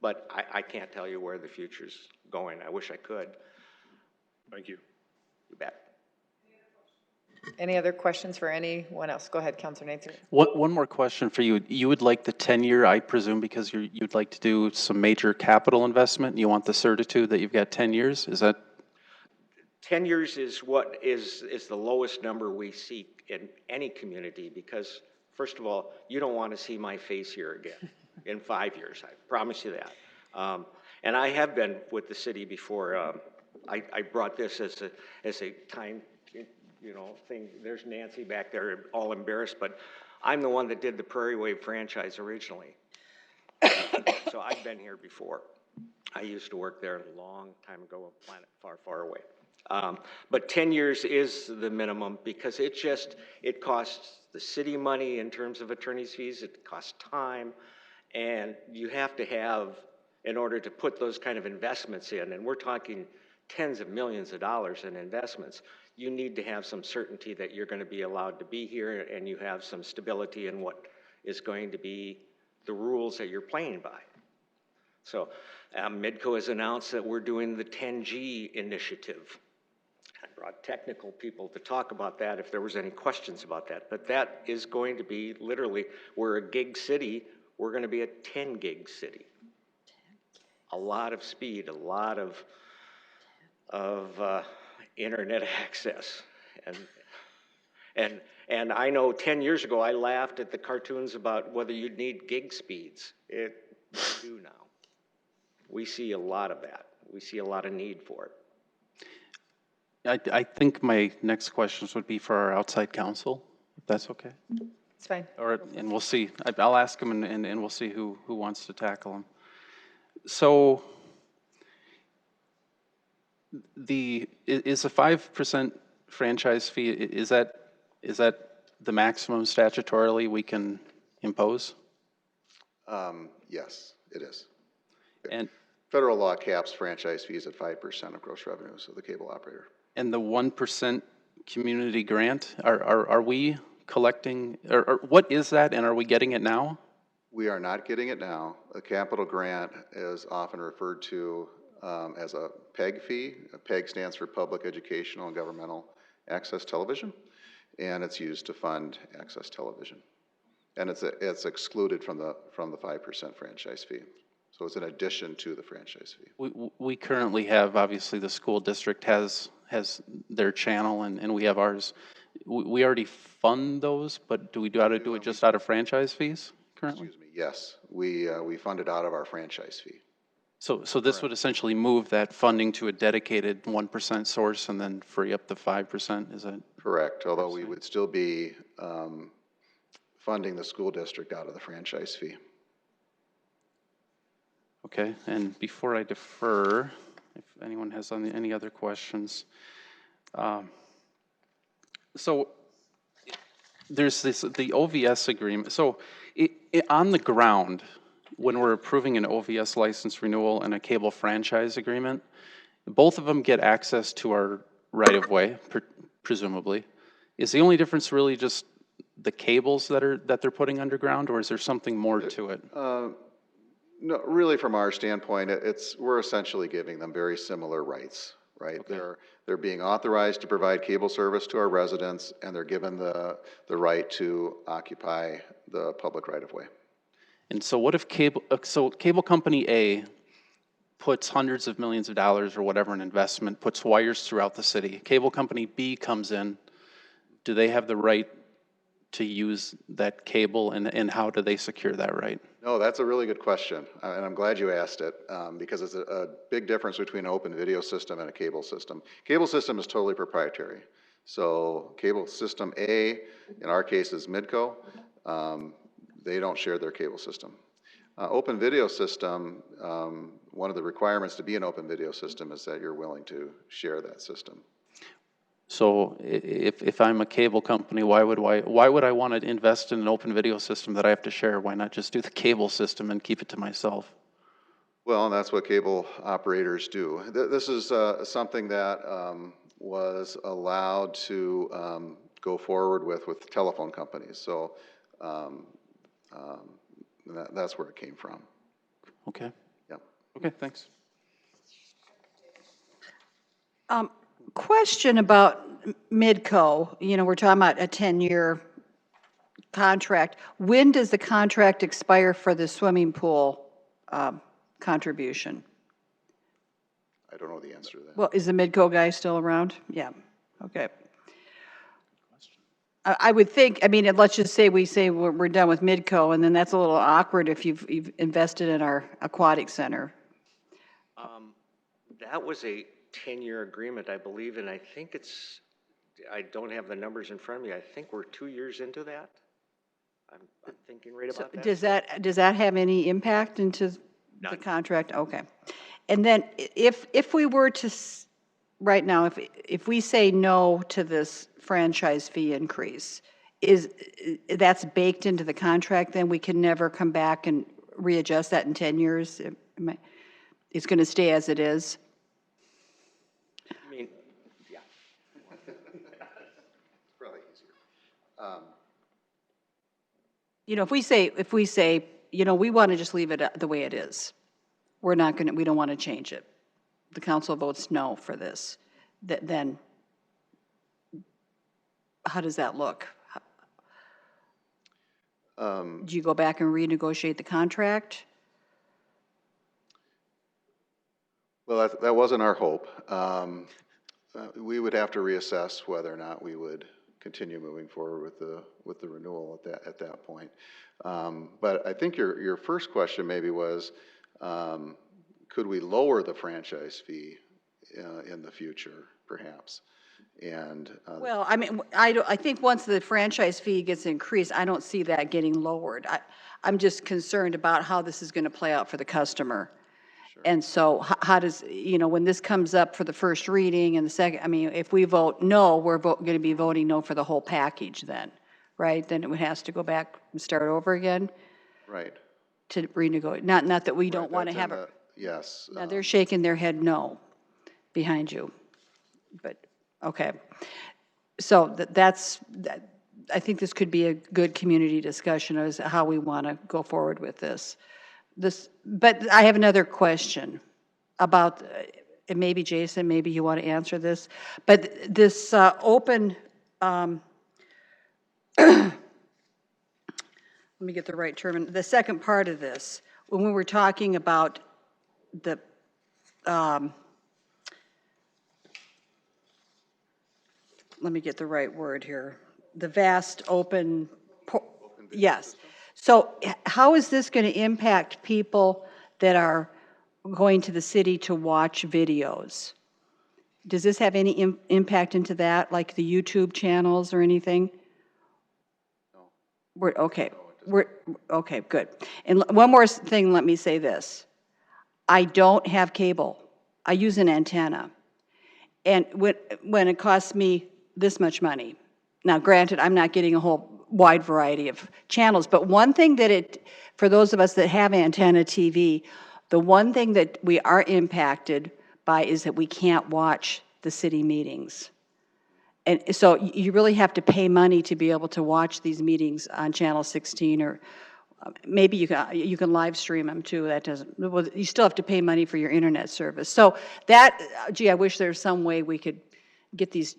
but I can't tell you where the future's going. I wish I could. Thank you. You bet. Any other questions for anyone else? Go ahead, Councilor Nathan. One more question for you. You would like the 10-year, I presume, because you'd like to do some major capital investment. You want the certitude that you've got 10 years? Is that? 10 years is what is the lowest number we seek in any community because, first of all, you don't want to see my face here again in 5 years. I promise you that. And I have been with the city before. I brought this as a time thing. There's Nancy back there all embarrassed, but I'm the one that did the Prairie Wave franchise originally. So I've been here before. I used to work there a long time ago, a planet far, far away. But 10 years is the minimum because it costs the city money in terms of attorney's fees, it costs time, and you have to have, in order to put those kind of investments in, and we're talking tens of millions of dollars in investments, you need to have some certainty that you're going to be allowed to be here and you have some stability in what is going to be the rules that you're playing by. So Midco has announced that we're doing the 10G initiative. I brought technical people to talk about that if there was any questions about that, but that is going to be literally, we're a gig city, we're going to be a 10 gig city. A lot of speed, a lot of internet access. And I know 10 years ago I laughed at the cartoons about whether you'd need gig speeds. You do now. We see a lot of that. We see a lot of need for it. I think my next questions would be for our outside counsel, if that's okay. It's fine. And we'll see. I'll ask them and we'll see who wants to tackle them. So is the 5% franchise fee, is that Is that the maximum statutorily we can impose? Yes, it is. And Federal law caps franchise fees at 5% of gross revenues of the cable operator. And the 1% community grant, are we collecting, or what is that, and are we getting it now? We are not getting it now. A capital grant is often referred to as a PEG fee. A PEG stands for Public Educational and Governmental Access Television, and it's used to fund access television. And it's excluded from the 5% franchise fee. So it's in addition to the franchise fee. We currently have, obviously, the school district has their channel, and we have ours. We already fund those, but do we do it just out of franchise fees currently? Excuse me, yes. We fund it out of our franchise fee. So this would essentially move that funding to a dedicated 1% source and then free up the 5%, is that? Correct, although we would still be funding the school district out of the franchise fee. Okay, and before I defer, if anyone has any other questions. So there's the OVS agreement. So on the ground, when we're approving an OVS license renewal and a cable franchise agreement, both of them get access to our right-of-way, presumably. Is the only difference really just the cables that they're putting underground, or is there something more to it? No, really, from our standpoint, we're essentially giving them very similar rights, right? Okay. They're being authorized to provide cable service to our residents, and they're given the right to occupy the public right-of-way. And so what if cable company A puts hundreds of millions of dollars or whatever in investment, puts wires throughout the city. Cable company B comes in. Do they have the right to use that cable, and how do they secure that right? No, that's a really good question, and I'm glad you asked it, because it's a big difference between an open video system and a cable system. Cable system is totally proprietary. So cable system A, in our case, is Midco. They don't share their cable system. Open video system, one of the requirements to be an open video system is that you're willing to share that system. So if I'm a cable company, why would I want to invest in an open video system that I have to share? Why not just do the cable system and keep it to myself? Well, and that's what cable operators do. This is something that was allowed to go forward with telephone companies. So that's where it came from. Okay. Yeah. Okay, thanks. Question about Midco. You know, we're talking about a 10-year contract. When does the contract expire for the swimming pool contribution? I don't know the answer to that. Well, is the Midco guy still around? Yeah, okay. I would think, I mean, let's just say we're done with Midco, and then that's a little awkward if you've invested in our aquatic center. That was a 10-year agreement, I believe, and I think I don't have the numbers in front of me. I think we're 2 years into that. I'm thinking right about that. Does that have any impact into the contract? Okay. And then if we were to, right now, if we say no to this franchise fee increase, that's baked into the contract, then we can never come back and readjust that in 10 years? It's going to stay as it is? I mean, yeah. It's probably easier. You know, if we say, you know, we want to just leave it the way it is. We don't want to change it. The council votes no for this. Then how does that look? Do you go back and renegotiate the contract? Well, that wasn't our hope. We would have to reassess whether or not we would continue moving forward with the renewal at that point. But I think your first question maybe was, could we lower the franchise fee in the future, perhaps? And well, I mean, I think once the franchise fee gets increased, I don't see that getting lowered. I'm just concerned about how this is going to play out for the customer. And so how does, when this comes up for the first reading and the second, I mean, if we vote no, we're going to be voting no for the whole package then, right? Then it has to go back and start over again Right. to renegotiate. Not that we don't want to have it. Yes. Now, they're shaking their head no behind you, but, okay. So I think this could be a good community discussion as to how we want to go forward with this. But I have another question about, and maybe Jason, maybe you want to answer this, but this open, let me get the right term, and the second part of this, when we were talking about the, let me get the right word here, the vast open, yes. So how is this going to impact people that are going to the city to watch videos? Does this have any impact into that, like the YouTube channels or anything? No. Okay, good. And one more thing, let me say this. I don't have cable. I use an antenna. And when it costs me this much money, now granted, I'm not getting a whole wide variety of channels, but one thing that for those of us that have antenna TV, the one thing that we are impacted by is that we can't watch the city meetings. And so you really have to pay money to be able to watch these meetings on Channel 16, or maybe you can live stream them too. That doesn't, well, you still have to pay money for your internet service. So I wish there was some way we could get these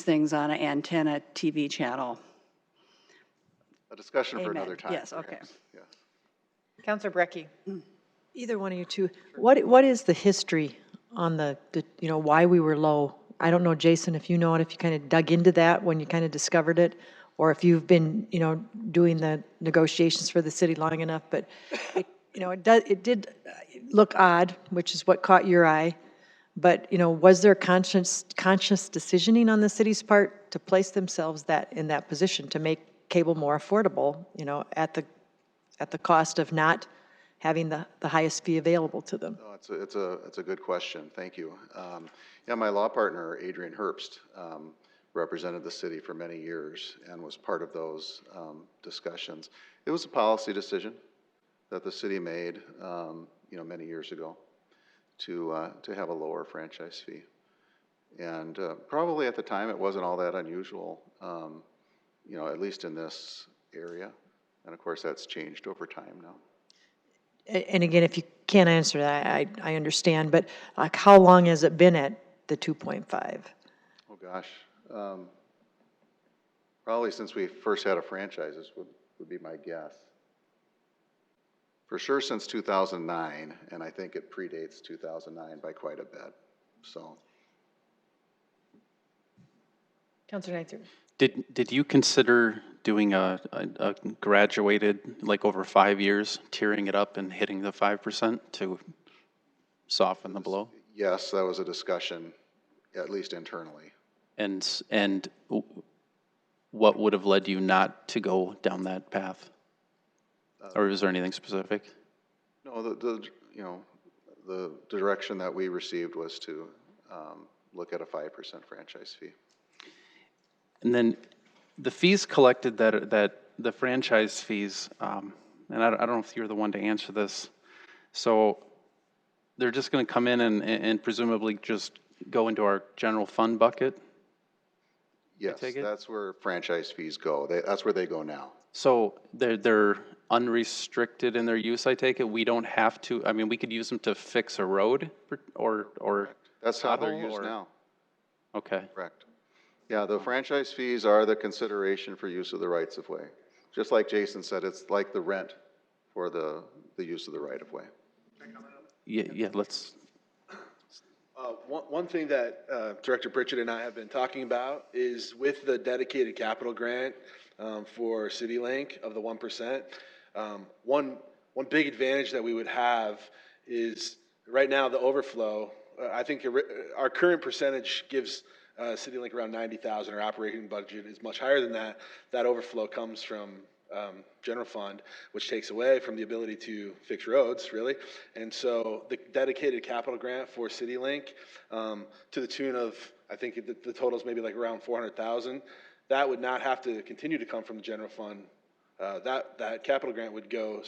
things on an antenna TV channel. A discussion for Amen. another time. Yes, okay. perhaps. Yeah. Counselor Brecky. Either one of you two, what is the history on the why we were low? I don't know, Jason, if you know it, if you kind of dug into that when you kind of discovered it, or if you've been, doing the negotiations for the city long enough, but it did look odd, which is what caught your eye. But, was there conscious decisioning on the city's part to place themselves in that position to make cable more affordable, at the cost of not having the highest fee available to them? No, it's a good question. Thank you. My law partner, Adrian Herbst, represented the city for many years and was part of those discussions. It was a policy decision that the city made, many years ago to have a lower franchise fee. And probably at the time it wasn't all that unusual, at least in this area. And of course that's changed over time now. And again, if you can't answer that, I understand, but like how long has it been at the 2.5? Oh gosh, probably since we first had a franchise would be my guess. For sure since 2009, and I think it predates 2009 by quite a bit, so. Councilor Neitzer. Did you consider doing a graduated, like over 5 years, tiering it up and hitting the 5% to soften the blow? Yes, that was a discussion, at least internally. And what would have led you not to go down that path? Or is there anything specific? No, the direction that we received was to look at a 5% franchise fee. And then the fees collected that the franchise fees, and I don't know if you're the one to answer this. So they're just going to come in and presumably just go into our general fund bucket? Yes, that's where franchise fees go. That's where they go now. So they're unrestricted in their use, I take it? We don't have to, I mean, we could use them to fix a road or That's how they're used now. Okay. Correct. Yeah, the franchise fees are the consideration for use of the rights of way. Just like Jason said, it's like the rent for the use of the right of way. Yeah, let's. One thing that Director Pritchett and I have been talking about is with the dedicated capital grant for CityLink of the 1%, one big advantage that we would have is right now the overflow. I think our current percentage gives CityLink around 90,000. Our operating budget is much higher than that. That overflow comes from general fund, which takes away from the ability to fix roads, really. And so the dedicated capital grant for CityLink, to the tune of, I think the total is maybe like around 400,000. That would not have to continue to come from the general fund. That capital grant would go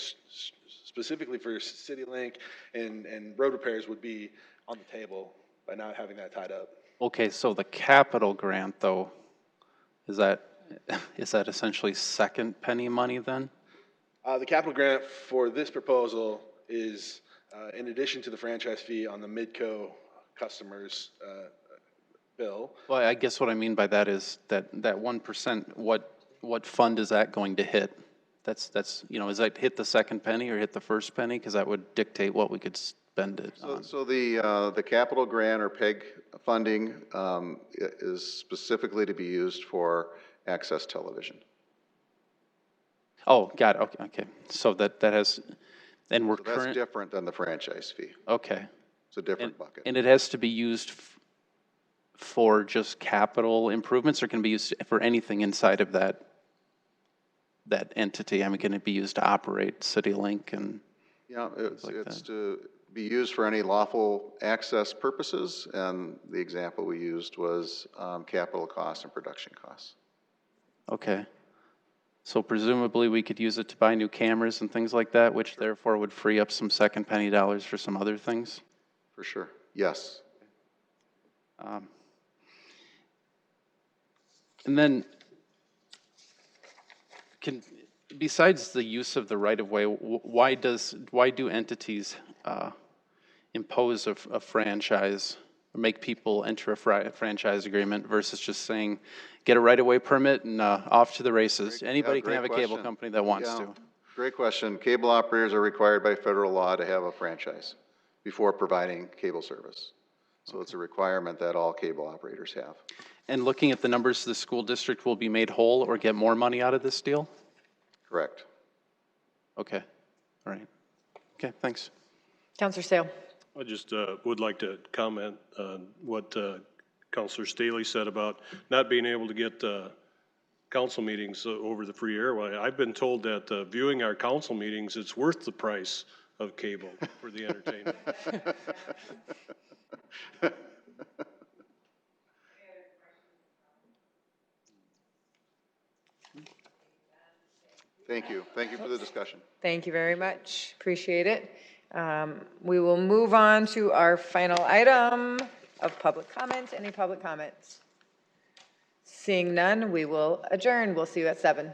specifically for CityLink, and road repairs would be on the table by not having that tied up. Okay, so the capital grant, though, is that essentially second penny money then? The capital grant for this proposal is in addition to the franchise fee on the Midco customers' bill. Well, I guess what I mean by that is that 1%, what fund is that going to hit? That's is that hit the second penny or hit the first penny? Because that would dictate what we could spend it on. So the capital grant or PEG funding is specifically to be used for access television. Oh, got it. Okay. So that has, and we're That's different than the franchise fee. Okay. It's a different bucket. And it has to be used for just capital improvements, or can it be used for anything inside of that entity? I mean, can it be used to operate CityLink and? Yeah, it's to be used for any lawful access purposes, and the example we used was capital costs and production costs. Okay. So presumably we could use it to buy new cameras and things like that, which therefore would free up some second penny dollars for some other things? For sure, yes. And then, besides the use of the right-of-way, why do entities impose a franchise, or make people enter a franchise agreement versus just saying, get a right-of-way permit and off to the races? Anybody can have a cable company that wants to. Great question. Cable operators are required by federal law to have a franchise before providing cable service. So it's a requirement that all cable operators have. And looking at the numbers, the school district will be made whole or get more money out of this deal? Correct. Okay. All right. Okay, thanks. Councilor Sale. I just would like to comment on what Councilor Staley said about not being able to get council meetings over the free airway. I've been told that viewing our council meetings, it's worth the price of cable for the entertainment. Thank you. Thank you for the discussion. Thank you very much. Appreciate it. We will move on to our final item of public comments. Any public comments? Seeing none, we will adjourn. We'll see you at 7.